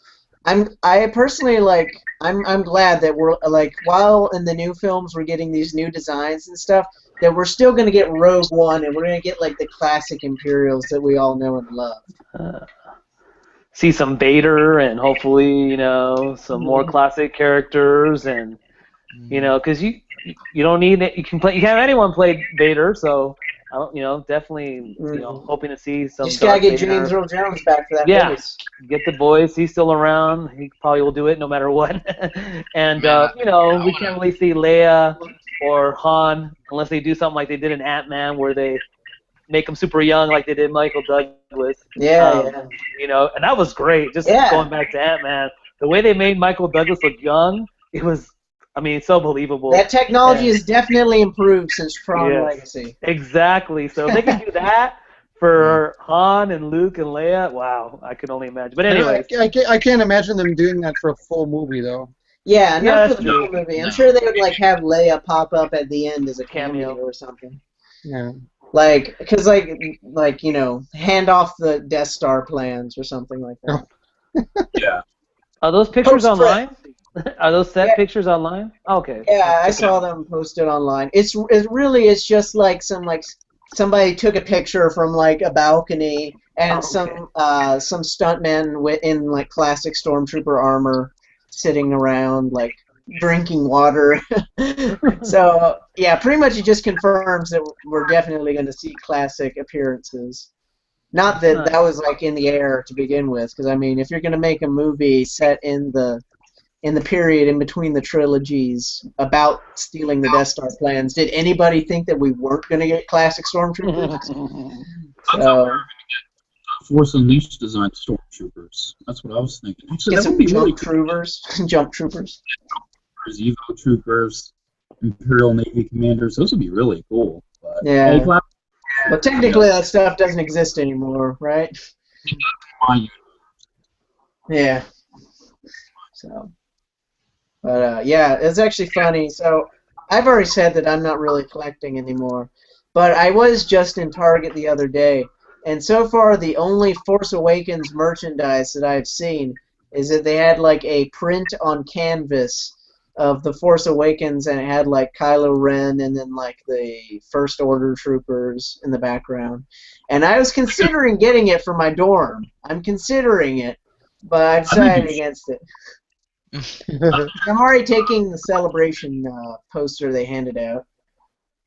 I personally like. I'm glad that we're like while in the new films we're getting these new designs and stuff, that we're still going to get Rogue One, and we're going to get like the classic Imperials that we all know and love. See some Vader, and hopefully, some more classic characters, and because you don't need it. You can have anyone play Vader, so definitely hoping to see some. Just gotta get James Earl Jones back for that voice. Get the voice. He's still around. He probably will do it no matter what. And we can't really see Leia or Han unless they do something like they did in Ant-Man, where they make him super young, like they did Michael Douglas. Yeah. And that was great. Just going back to Ant-Man, the way they made Michael Douglas look young, it was, so believable. That technology has definitely improved since Tron Legacy. Exactly. So if they can do that for Han and Luke and Leia, wow, I could only imagine. But anyway, I can't imagine them doing that for a full movie though. Yeah, not for the full movie. I'm sure they would like have Leia pop up at the end as a cameo or something. Yeah. Like, because hand off the Death Star plans or something like that. Yeah. Are those pictures online? Are those set pictures online? Okay. Yeah, I saw them posted online. It's just like somebody took a picture from like a balcony and some stuntmen in like classic stormtrooper armor sitting around like drinking water. So yeah, pretty much it just confirms that we're definitely going to see classic appearances. Not that that was like in the air to begin with, because I mean, if you're going to make a movie set in the period in between the trilogies about stealing the Death Star plans, did anybody think that we weren't going to get classic stormtroopers? Force Unleashed designed stormtroopers. That's what I was thinking. Actually, get that some would be jump really troopers. Jump troopers. Evo troopers, Imperial Navy commanders. Those would be really cool. But, yeah. But technically, that stuff doesn't exist anymore, right? Yeah. So. But yeah, it's actually funny. So I've already said that I'm not really collecting anymore, but I was just in Target the other day, and so far the only Force Awakens merchandise that I've seen is that they had like a print on canvas of the Force Awakens, and it had like Kylo Ren and then like the First Order troopers in the background. And I was considering getting it for my dorm. I'm considering it, but I decided against it. I'm already taking the Celebration poster they handed out.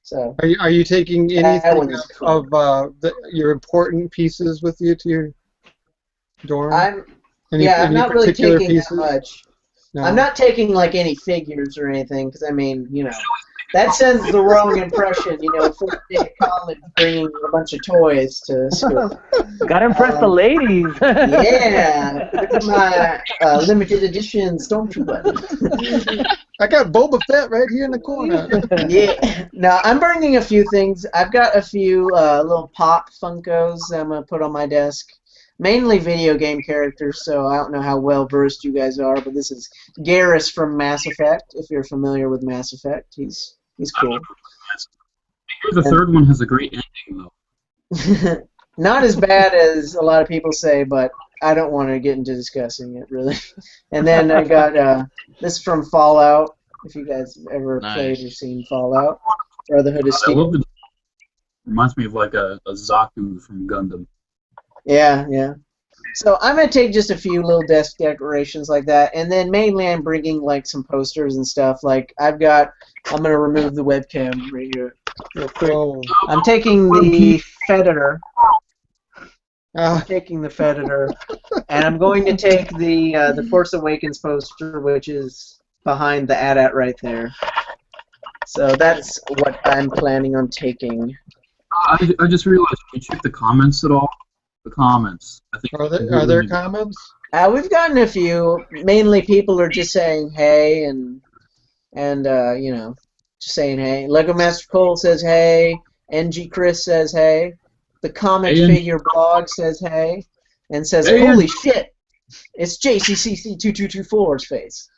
So are you taking anything of your important pieces with you to your dorm? I'm not really taking pieces? That much. No. I'm not taking like any figures or anything, because I mean, that sends the wrong impression. First day of college, bringing a bunch of toys to school. Gotta impress the ladies. Yeah, look at my limited edition Stormtrooper. I got Boba Fett right here in the corner. Yeah. No, I'm bringing a few things. I've got a few little Pop Funkos I'm gonna put on my desk. Mainly video game characters, so I don't know how well versed you guys are, but this is Garrus from Mass Effect. If you're familiar with Mass Effect, he's cool. The third one has a great ending, though. Not as bad as a lot of people say, but I don't want to get into discussing it really. And then I got this from Fallout. If you guys ever played or seen Fallout, Brotherhood of Steel. Reminds me of like a Zaku from Gundam. Yeah. So I'm going to take just a few little desk decorations like that, and then mainly I'm bringing like some posters and stuff. Like I'm going to remove the webcam right here real quick. I'm taking the Federer. I'm taking the Feditor, and I'm going to take the Force Awakens poster, which is behind the AT-AT right there. So that's what I'm planning on taking. I just realized, can you check the comments at all? The comments. I think Are there comments? We've gotten a few. Mainly people are just saying hey, and you know, just saying hey. Lego Master Cole says hey. NG Chris says hey. The Comic Figure blog says hey, and says holy shit, it's JCCC2224's face.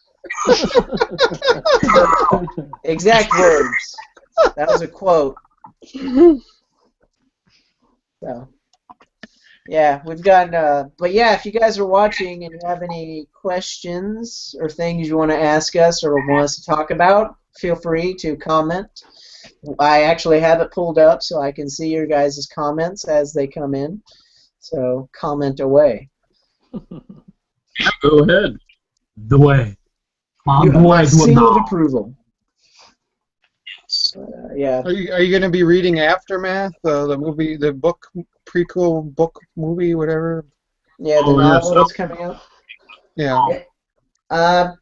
Exact words. That was a quote. So, yeah, we've got. But yeah, if you guys are watching and you have any questions or things you want to ask us or want us to talk about, feel free to comment. I actually have it pulled up so I can see your guys' comments as they come in. So comment away. Go ahead. The way. You have my seal of approval. Yeah. Are you going to be reading Aftermath, the movie, the book, prequel book movie, whatever? Yeah, the novel that's coming out. Yeah.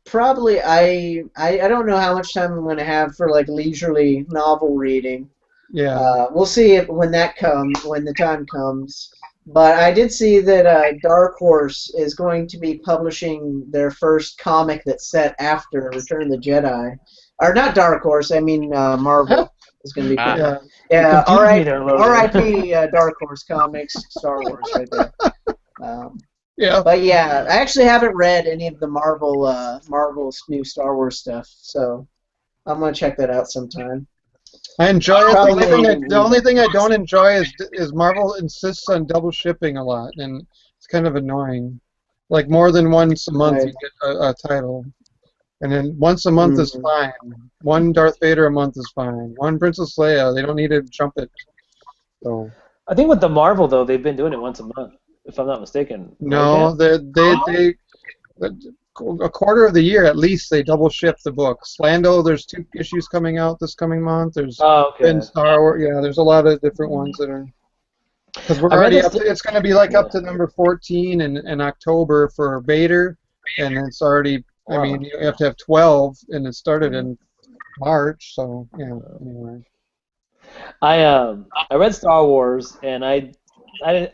Probably. I don't know how much time I'm going to have for like leisurely novel reading. Yeah. We'll see when the time comes. But I did see that Dark Horse is going to be publishing their first comic that's set after Return of the Jedi. Or not Dark Horse, I mean Marvel is going to be. Yeah. R.I.P. Dark Horse Comics, Star Wars right there. Yeah. But yeah, I actually haven't read any of the Marvel's new Star Wars stuff, so I'm gonna check that out sometime. I enjoy it. The only thing I don't enjoy is Marvel insists on double shipping a lot, and it's kind of annoying. Like more than once a month you get a title, and then once a month is fine. One Darth Vader a month is fine. One Princess Leia. They don't need to jump it. So. I think with the Marvel though, they've been doing it once a month, if I'm not mistaken. No, they a quarter of the year at least they double ship the books. Lando, there's 2 issues coming out this coming month. There's been Star Wars. Yeah, there's a lot of different ones that are. Because we're already up to, it's going to be like up to number 14 in October for Vader, and it's already. I mean, you have to have 12, and it started in March. So yeah. Anyway. I read Star Wars, and I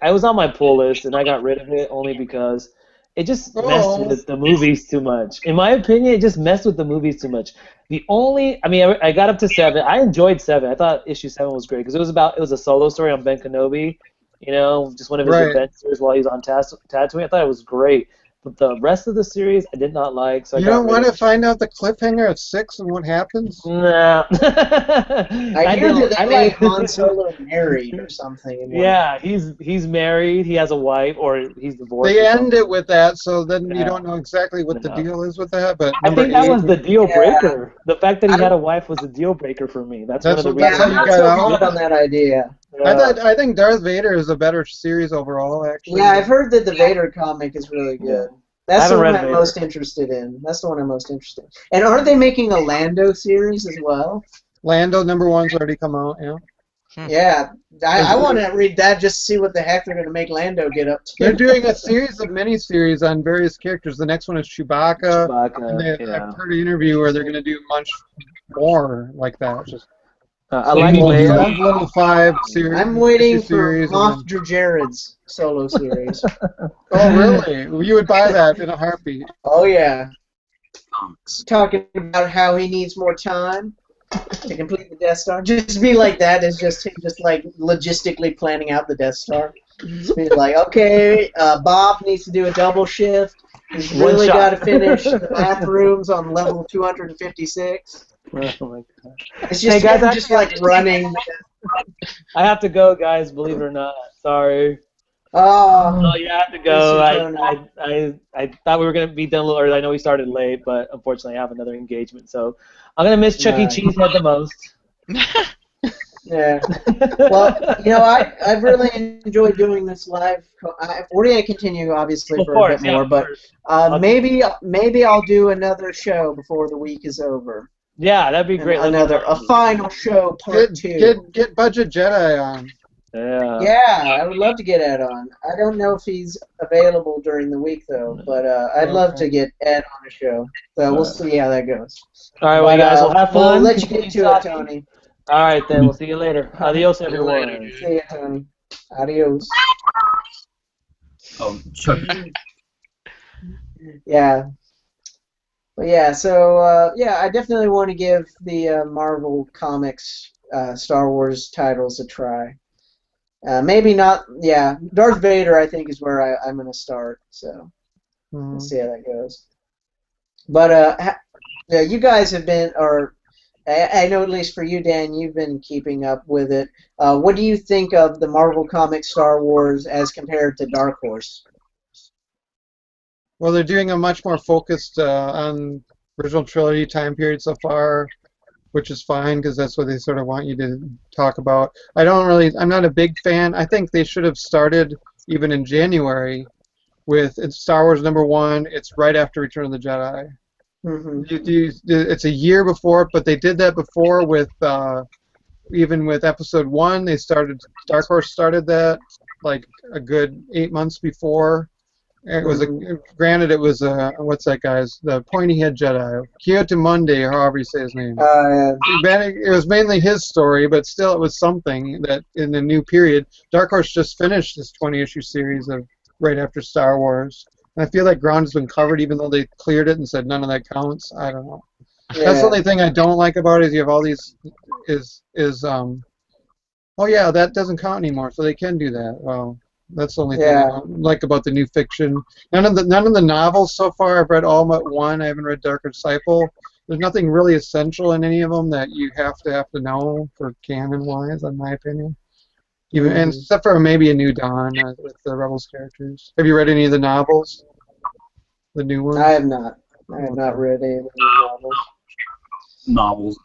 was on my pull list, and I got rid of it only because it just messed with the movies too much. In my opinion, it just messed with the movies too much. I got up to 7. I enjoyed 7. I thought issue 7 was great because it was a solo story on Ben Kenobi, you know, just one of his adventures while he was on Tatooine. I thought it was great. But the rest of the series, I did not like. So you don't want to find out the cliffhanger at 6 and what happens? No. I hear that they made Han Solo married or something. Yeah, he's married. He has a wife, or he's divorced. They end it with that, so then you don't know exactly what the deal is with that. But I think that was the deal breaker. The fact that he had a wife was a deal breaker for me. That's one of the reasons. I'm not so good on that idea. I think Darth Vader is a better series overall, actually. Yeah, I've heard that the Vader comic is really good. That's the one I'm most interested in. And aren't they making a Lando series as well? Lando #1's already come out, yeah. Yeah, I want to read that just to see what the heck they're going to make Lando get up to. They're doing a series of mini-series on various characters. The next one is Chewbacca. I've heard an interview where they're going to do much more like that. Just I like Leia. Level 5 series. I'm waiting for Moff Jared's solo series. Oh, really? You would buy that in a heartbeat. Oh, yeah. Talking about how he needs more time to complete the Death Star. Just be like that is just him just like logistically planning out the Death Star. Just be like, okay, Bob needs to do a double shift. He's really got to finish the bathrooms on level 256. Oh my God. It's just, guys, just like running. I have to go, guys. Believe it or not. Sorry. Oh, you have to go. I thought we were gonna be done a little early. I know we started late, but unfortunately I have another engagement. So I'm gonna miss Chuck E. Cheese head the most. Yeah. Well, you know, I've really enjoyed doing this live. We're gonna continue obviously for a bit more, but maybe I'll do another show before the week is over. Yeah, that'd be great. A final show, part 2. Get Budget Jedi on. Yeah, I would love to get Ed on. I don't know if he's available during the week though, but I'd love to get Ed on the show. So we'll see how that goes. All right, well, you guys will have fun. We'll let you get to it, Tony. All right, then. We'll see you later. Adios, everyone. Later, dude. See you, Tony. Adios. Oh, Chuck. Yeah. But yeah, so yeah, I definitely want to give the Marvel Comics Star Wars titles a try. Maybe not. Yeah, Darth Vader, I think, is where I'm going to start. So we'll see how that goes. But yeah, you guys have been, or I know at least for you, Dan, you've been keeping up with it. What do you think of the Marvel Comics Star Wars as compared to Dark Horse? Well, they're doing a much more focused on original trilogy time period so far, which is fine because that's what they sort of want you to talk about. I'm not a big fan. I think they should have started even in January with Star Wars #1. It's right after Return of the Jedi. It's a year before, but they did that before with even with Episode 1. Dark Horse started that like a good 8 months before. It was granted it was what's that guy's, the pointy-head Jedi, Ki-Adi-Mundi, or however you say his name. It was mainly his story, but still it was something that in the new period. Dark Horse just finished this 20-issue series of right after Star Wars, and I feel like ground has been covered, even though they cleared it and said none of that counts. I don't know. Yeah. That's the only thing I don't like about it is you have all these oh yeah, that doesn't count anymore, so they can do that. Well. That's the only thing I don't like about the new fiction. None of the novels so far. I've read all but one. I haven't read Dark Disciple. There's nothing really essential in any of them that you have to know for canon-wise, in my opinion. Even and except for maybe A New Dawn with the Rebels characters. Have you read any of the novels? The new ones? I have not. I have not read any of the new novels.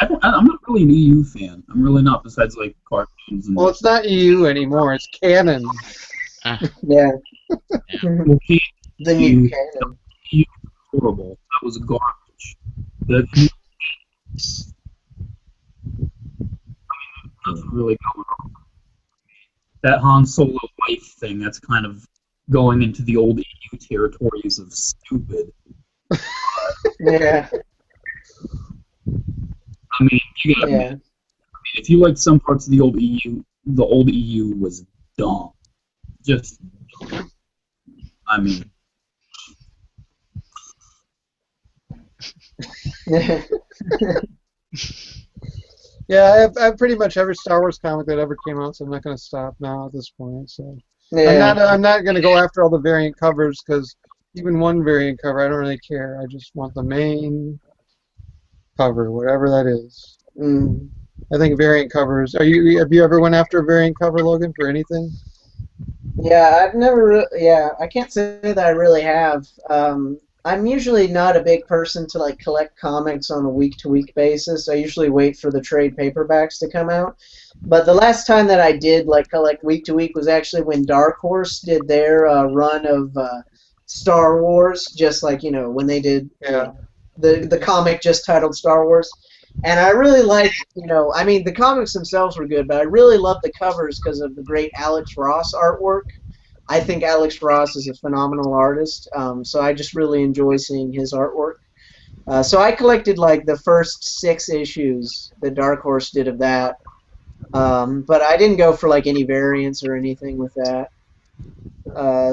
I'm not really an EU fan. I'm really not, besides like cartoons. And well, it's not EU anymore. It's canon. Yeah. The new canon. EU was horrible. That was garbage. That's really going on. That Han Solo wife thing, that's kind of going into the old EU territories of stupid. Yeah. I mean, you gotta admit, if you liked some parts of the old EU was dumb. Just dumb. I mean. Yeah, I've pretty much every Star Wars comic that ever came out, so I'm not going to stop now at this point. So I'm not going to go after all the variant covers because even one variant cover, I don't really care. I just want the main cover, whatever that is. I think variant covers. Have you ever went after a variant cover, Logan, for anything? Yeah, I've never. I can't say that I really have. I'm usually not a big person to like collect comics on a week-to-week basis. I usually wait for the trade paperbacks to come out. But the last time that I did like collect week-to-week was actually when Dark Horse did their run of Star Wars, just like when they did the comic just titled Star Wars. And I really liked, I mean, the comics themselves were good, but I really loved the covers because of the great Alex Ross artwork. I think Alex Ross is a phenomenal artist, so I just really enjoy seeing his artwork. So I collected like the first 6 issues that Dark Horse did of that, but I didn't go for like any variants or anything with that.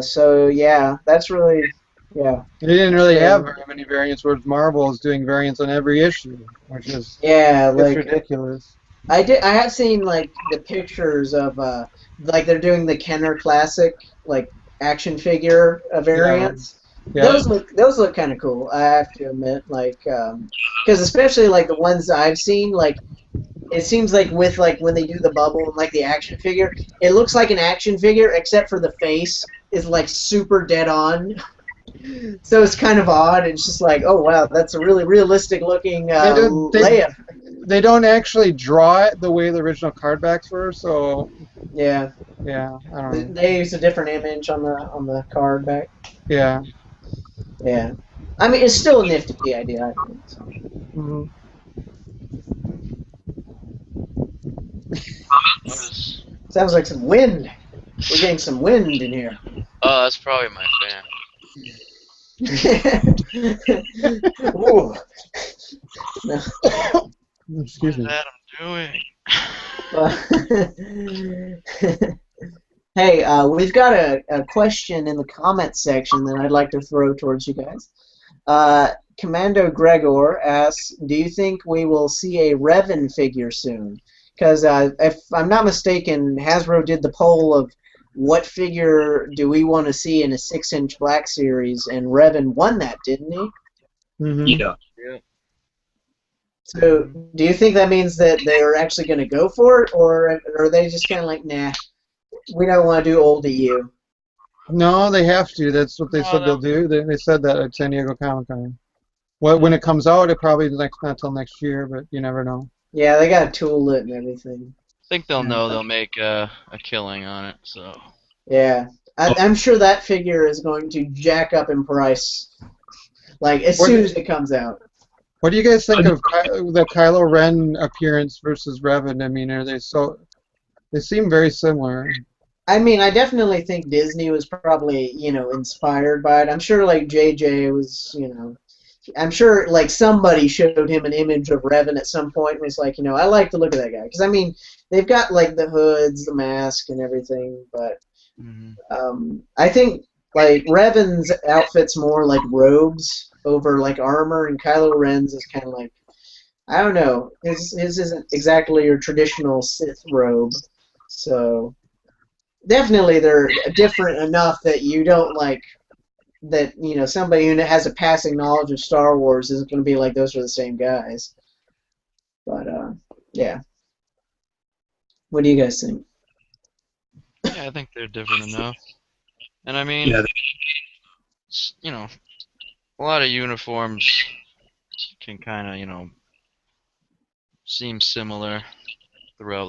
So yeah, that's really They didn't really have very many variants, whereas Marvel is doing variants on every issue, which is like ridiculous. I have seen like the pictures of like they're doing the Kenner Classic like action figure variants. Yeah. Those look kind of cool. I have to admit, like because especially like the ones that I've seen, like it seems like with like when they do the bubble and like the action figure, it looks like an action figure except for the face is like super dead on. So it's kind of odd. It's just like, oh wow, that's a really realistic looking Leia. They don't actually draw it the way the original cardbacks were, so yeah, I don't know. They use a different image on the card back. Yeah. I mean, it's still a nifty idea, I think. So. Sounds like some wind. We're getting some wind in here. Oh, that's probably my fan. Ooh. No. Excuse me. What is Adam doing? Hey, we've got a question in the comments section that I'd like to throw towards you guys. Commando Gregor asks, do you think we will see a Revan figure soon? Because if I'm not mistaken, Hasbro did the poll of what figure do we want to see in a 6-inch Black Series, and Revan won that, didn't he? Mm-hmm. Yeah. So, do you think that means that they're actually going to go for it, or are they just kind of like, nah, we don't want to do old EU? No, they have to. That's what they said they'll do. They said that at San Diego Comic-Con. Well, when it comes out, it probably not till next year, but you never know. Yeah, they got to tool it and everything. I think they'll know they'll make a killing on it, so. Yeah, I'm sure that figure is going to jack up in price, like as soon as it comes out. What do you guys think of the Kylo Ren appearance versus Revan? I mean, are they so? They seem very similar. I mean, I definitely think Disney was probably, inspired by it. I'm sure, like, JJ was, I'm sure, like, somebody showed him an image of Revan at some point and was like, I like the look of that guy. Because, I mean, they've got, like, the hoods, the mask, and everything, but I think, like, Revan's outfit's more like robes over, like, armor, and Kylo Ren's is kind of like, I don't know. His isn't exactly your traditional Sith robe, so definitely they're different enough that you don't like that. Somebody who has a passing knowledge of Star Wars isn't going to be like those are the same guys. But yeah. What do you guys think? Yeah, I think they're different enough. And I mean, Yeah. A lot of uniforms can kind of, seem similar throughout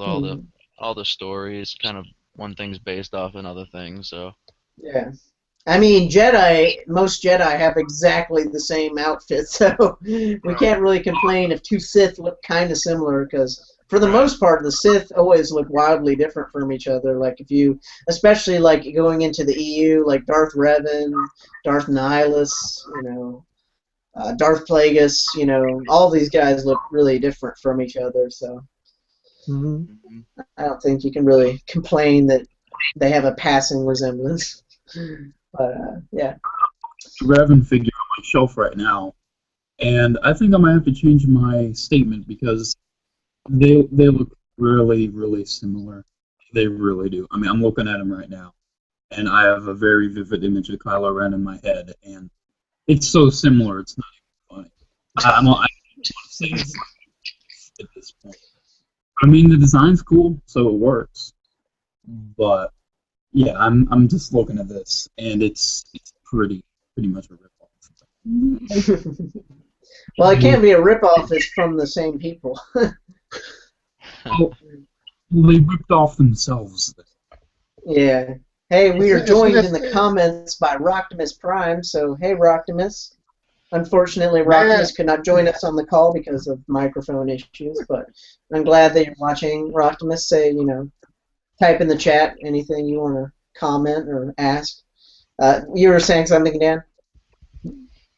all the stories. Kind of one thing's based off another thing, so. Yeah. I mean, most Jedi have exactly the same outfit, so we can't really complain if two Sith look kind of similar, because for the most part, the Sith always look wildly different from each other. Like, especially like going into the EU, like Darth Revan, Darth Nihilus, Darth Plagueis, all these guys look really different from each other, so I don't think you can really complain that they have a passing resemblance. But yeah. Revan figure on my shelf right now, and I think I might have to change my statement because they look really, really similar. They really do. I mean, I'm looking at them right now, and I have a very vivid image of Kylo Ren in my head, and it's so similar. It's not even funny. I don't want to say it's at this point. I mean, the design's cool, so it works, but. Yeah, I'm just looking at this, and it's pretty much a ripoff. Well, it can't be a ripoff. It's from the same people. Well, they ripped off themselves. Yeah. Hey, we are joined in the comments by Roctimus Prime. So, hey, Roctimus. Unfortunately, Roctimus could not join us on the call because of microphone issues, but I'm glad that you're watching. Roctimus, say, type in the chat anything you want to comment or ask. You were saying something, Dan?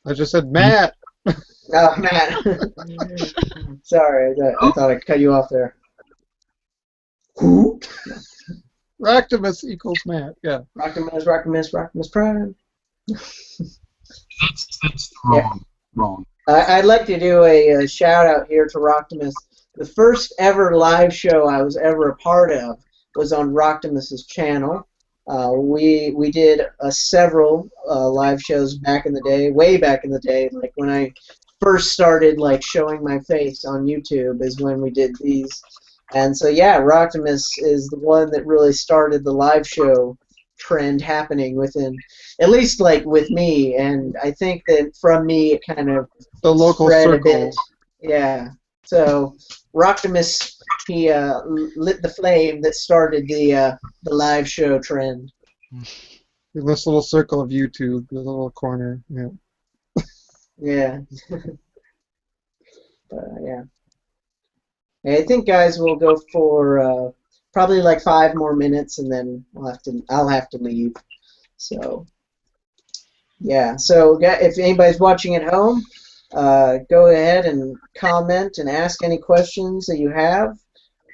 I just said Matt. Oh, Matt. Sorry, I thought I cut you off there. Who? Roctimus equals Matt. Yeah. Roctimus Prime. That's wrong. Wrong. I'd like to do a shout out here to Roctimus. The first ever live show I was ever a part of was on Roctimus's channel. We did several live shows back in the day, way back in the day, like when I first started like showing my face on YouTube is when we did these. And so yeah, Roctimus is the one that really started the live show trend happening within, at least like with me, and I think that from me it kind of the local spread circle. a bit. Yeah. So Roctimus, he lit the flame that started the live show trend. In this little circle of YouTube, the little corner. Yeah. Yeah. Yeah. Hey, I think, guys, we'll go for probably like 5 more minutes, and then I'll have to leave. So yeah. So if anybody's watching at home, go ahead and comment and ask any questions that you have.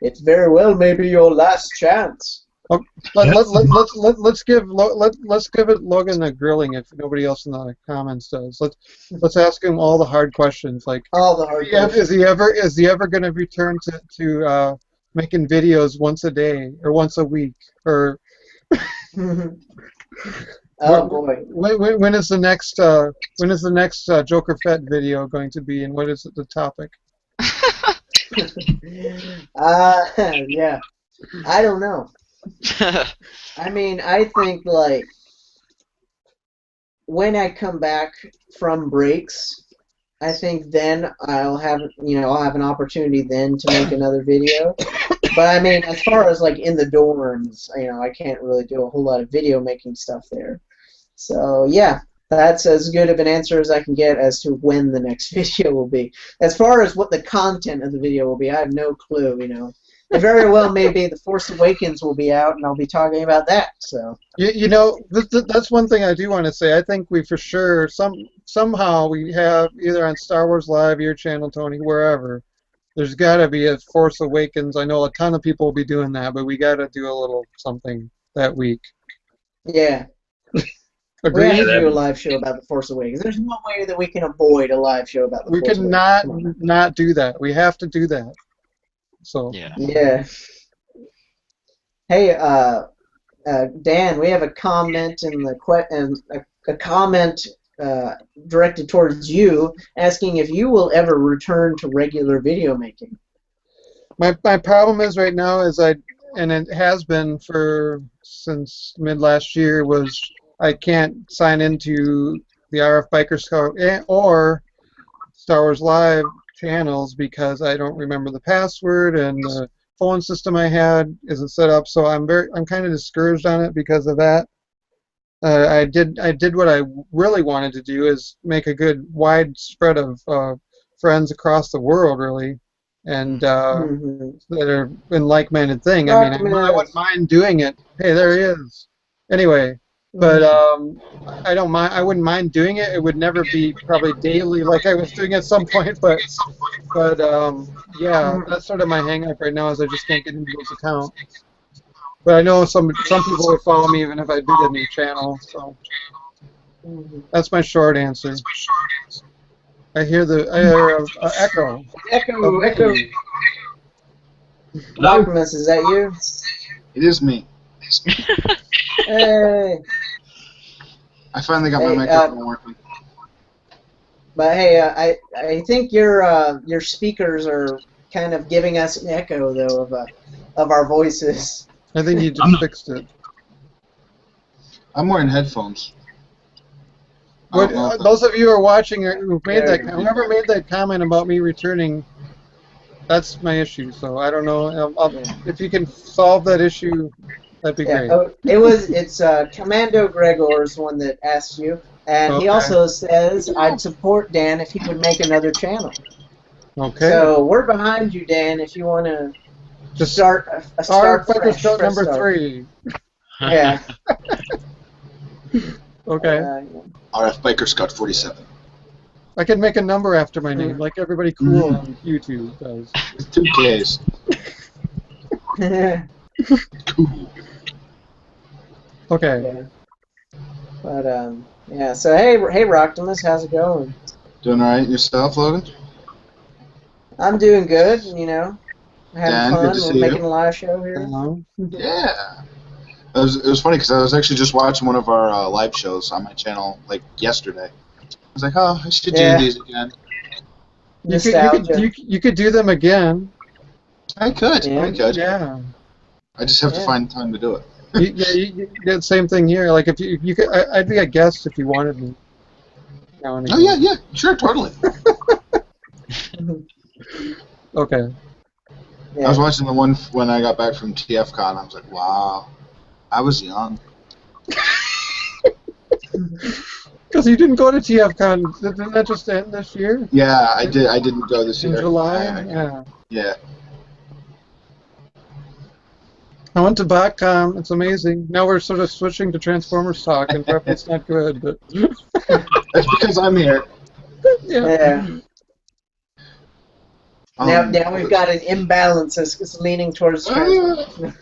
It's very well maybe your last chance. Oh, let's give it Logan a grilling if nobody else in the comments does. Let's ask him all the hard questions, like all the hard questions. Is he ever going to return to making videos once a day or once a week or oh boy. When is the next Joker Fett video going to be, and what is the topic? Yeah. I don't know. I mean, I think like when I come back from breaks, I think then I'll have an opportunity then to make another video. But I mean, as far as like in the dorms, I can't really do a whole lot of video making stuff there. So yeah, that's as good of an answer as I can get as to when the next video will be. As far as what the content of the video will be, I have no clue. It very well may be The Force Awakens will be out, and I'll be talking about that. So that's one thing I do want to say. I think we for sure somehow we have either on Star Wars Live, your channel, Tony, wherever. There's got to be a Force Awakens. I know a ton of people will be doing that, but we got to do a little something that week. Yeah. Agreed? We have to do a live show about The Force Awakens. There's no way that we can avoid a live show about The Force Awakens. We can not do that. We have to do that. So. Yeah. Hey, Dan, we have a comment a comment directed towards you, asking if you will ever return to regular video making. My problem is right now and it has been since mid last year, was I can't sign into the RF Biker Scout or Star Wars Live channels because I don't remember the password, and the phone system I had isn't set up. So I'm kind of discouraged on it because of that. I did what I really wanted to do, is make a good wide spread of friends across the world, really, and that are in like-minded thing. I mean, I wouldn't mind doing it. Hey, there he is. Anyway. But I don't mind. I wouldn't mind doing it. It would never be probably daily like I was doing at some point. But yeah, that's sort of my hang-up right now, is I just can't get into this account. But I know some people would follow me even if I did a new channel. So that's my short answer. I hear echo. Echo. Optimus, is that you? It is me. Hey. I finally got my microphone working. But hey, I think your speakers are kind of giving us an echo though of our voices. I think you just fixed it. I'm wearing headphones. Those of you who are watching who made whoever made that comment about me returning, that's my issue. So I don't know if you can solve that issue. That'd be great. It's Commando Gregor's one that asked you, and he also says I'd support Dan if he would make another channel. Okay. So we're behind you, Dan, if you want to just start fresh. Number 3. Yeah. Okay. RF Biker Scout 47. I can make a number after my name, like everybody cool on YouTube does. 2 Ks. Cool. Okay. Yeah. But yeah. So hey, Roctimus, how's it going? Doing all right yourself, Logan? I'm doing good. Having Dan, fun. good to see We're making you. a live show here. Yeah. It was funny because I was actually just watching one of our live shows on my channel like yesterday. I was like, oh, I should do these again. You could do them again. I could. Yeah. I could. Yeah. I just have to find time to do it. You did the same thing here. Like if you could, I'd be a guest if you wanted me. Now and Oh again. yeah, sure, totally. Okay. Yeah. I was watching the one when I got back from TFCon. I was like, wow, I was young. Because you didn't go to TFCon. Didn't that just end this year? Yeah, I did. I didn't go this year. In July? Yeah. Yeah. I went to BotCon. It's amazing. Now we're sort of switching to Transformers talk, and probably it's not good, but That's because I'm here. yeah. Now we've got an imbalance. It's leaning towards Transformers.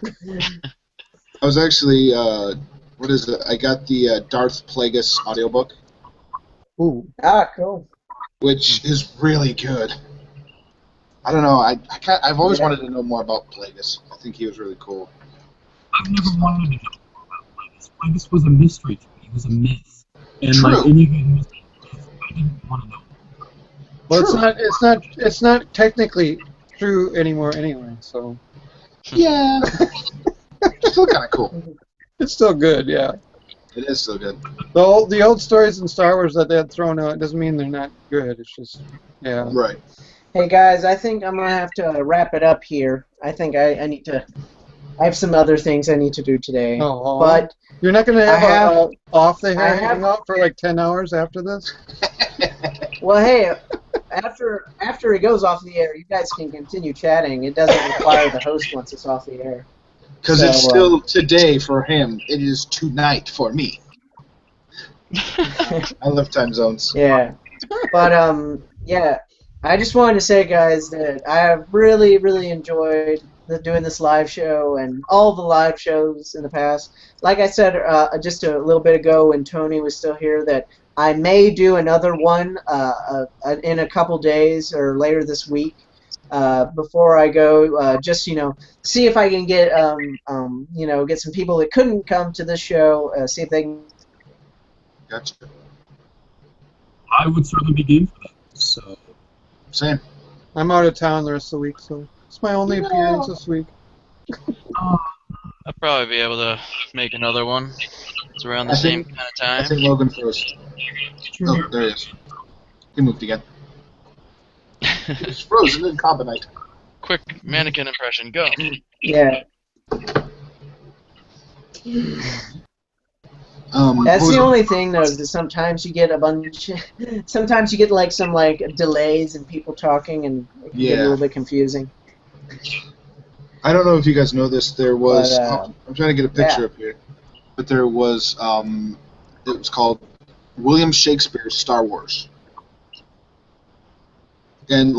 I was actually, what is it? I got the Darth Plagueis audiobook, Ooh. Ah, cool. which is really good. I don't know. I've always wanted to know more about Plagueis. I think he was really cool. I've never wanted to know about Plagueis. Plagueis was a mystery to me. He was a myth. And True. like any good myth, I didn't want to know. Well, True. it's not technically true anymore anyway. So Yeah. Still kind of cool. it's still good. Yeah. It is still good. The old stories in Star Wars that they had thrown out doesn't mean they're not good. It's just yeah. Right. Hey guys, I think I'm gonna have to wrap it up here. I think I need to. I have some other things I need to do today. Oh, but you're not going to I have- have off the I hair have- hangout for like 10 hours after this? well, hey, after it goes off the air, you guys can continue chatting. It doesn't require the host once it's off the air. Because So, it's still today for him. It is tonight for me. I love time zones. Yeah, but yeah, I just wanted to say, guys, that I have really, really enjoyed doing this live show and all the live shows in the past. Like I said just a little bit ago when Tony was still here, that I may do another one in a couple days or later this week before I go. Just see if I can get get some people that couldn't come to this show. See if they can. Gotcha. I would certainly be game for that. So. Same. I'm out of town the rest of the week, so it's my only appearance this week. I'll probably be able to make another one. It's around the same kind of I time. think Logan first. Oh, there he is. He moved again. He's frozen in Combinite. Quick mannequin impression, go. Yeah. That's who was the it? only thing, though, is that sometimes you get a bunch. Sometimes you get like some delays and people talking, and it can get a little bit confusing. I don't know if you guys know this. There was. But, I'm trying to get a picture up here, but there was. It was called William Shakespeare's Star Wars, and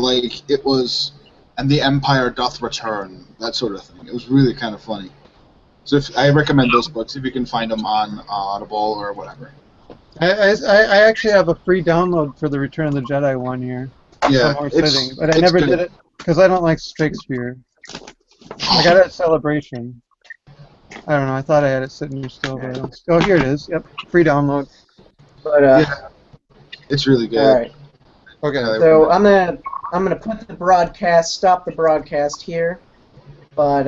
it was, and the Empire Doth Return, that sort of thing. It was really kind of funny. So I recommend those books if you can find them on Audible or whatever. I actually have a free download for the Return of the Jedi one here. Yeah, Some more it's- sitting, but I it's never good. did it because I don't like Shakespeare. I got it at Celebration. I don't know. I thought I had it sitting here still, but I don't. Oh, here it is. Yep, free download. But Yeah. It's really good. all right. Okay. So I'm gonna stop the broadcast here. But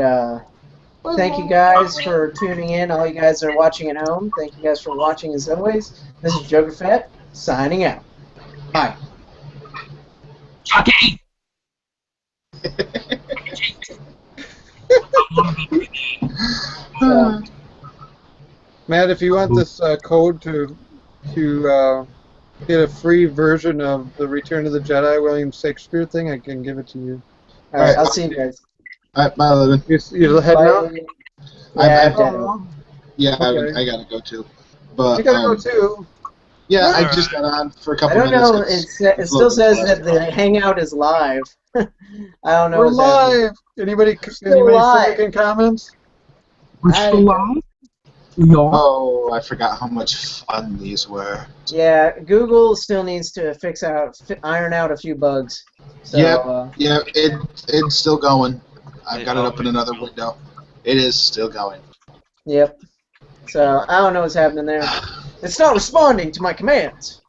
thank you guys for tuning in. All you guys that are watching at home, thank you guys for watching as always. This is Joker Fett signing out. Bye. Chucky! Matt, if you want this code to get a free version of the Return of the Jedi William Shakespeare thing, I can give it to you. All right, I'll see you guys. All right, bye, Logan. You're heading Bye. out? Yeah, I've done it. Yeah, Okay. I gotta go too. But You gotta go too. yeah, I Alright. just got on for a I couple don't minutes. know. It still says that the hangout is live. I don't know. We're what's happening. live. Anybody live. still making comments? We're still live? We are? Oh, I forgot how much fun these were. Yeah, Google still needs to iron out a few bugs. So, Yep. Yeah, it's still going. I've got it up in another window. It is still going. Yep. So I don't know what's happening there. It's not responding to my commands.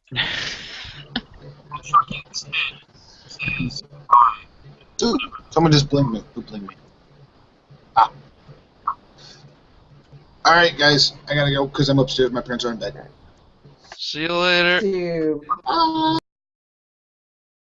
Dude, someone just blinged me. Who blinged me? Ah. Alright, guys. I gotta go because I'm upstairs. My parents are in bed. See you later. See you. Bye.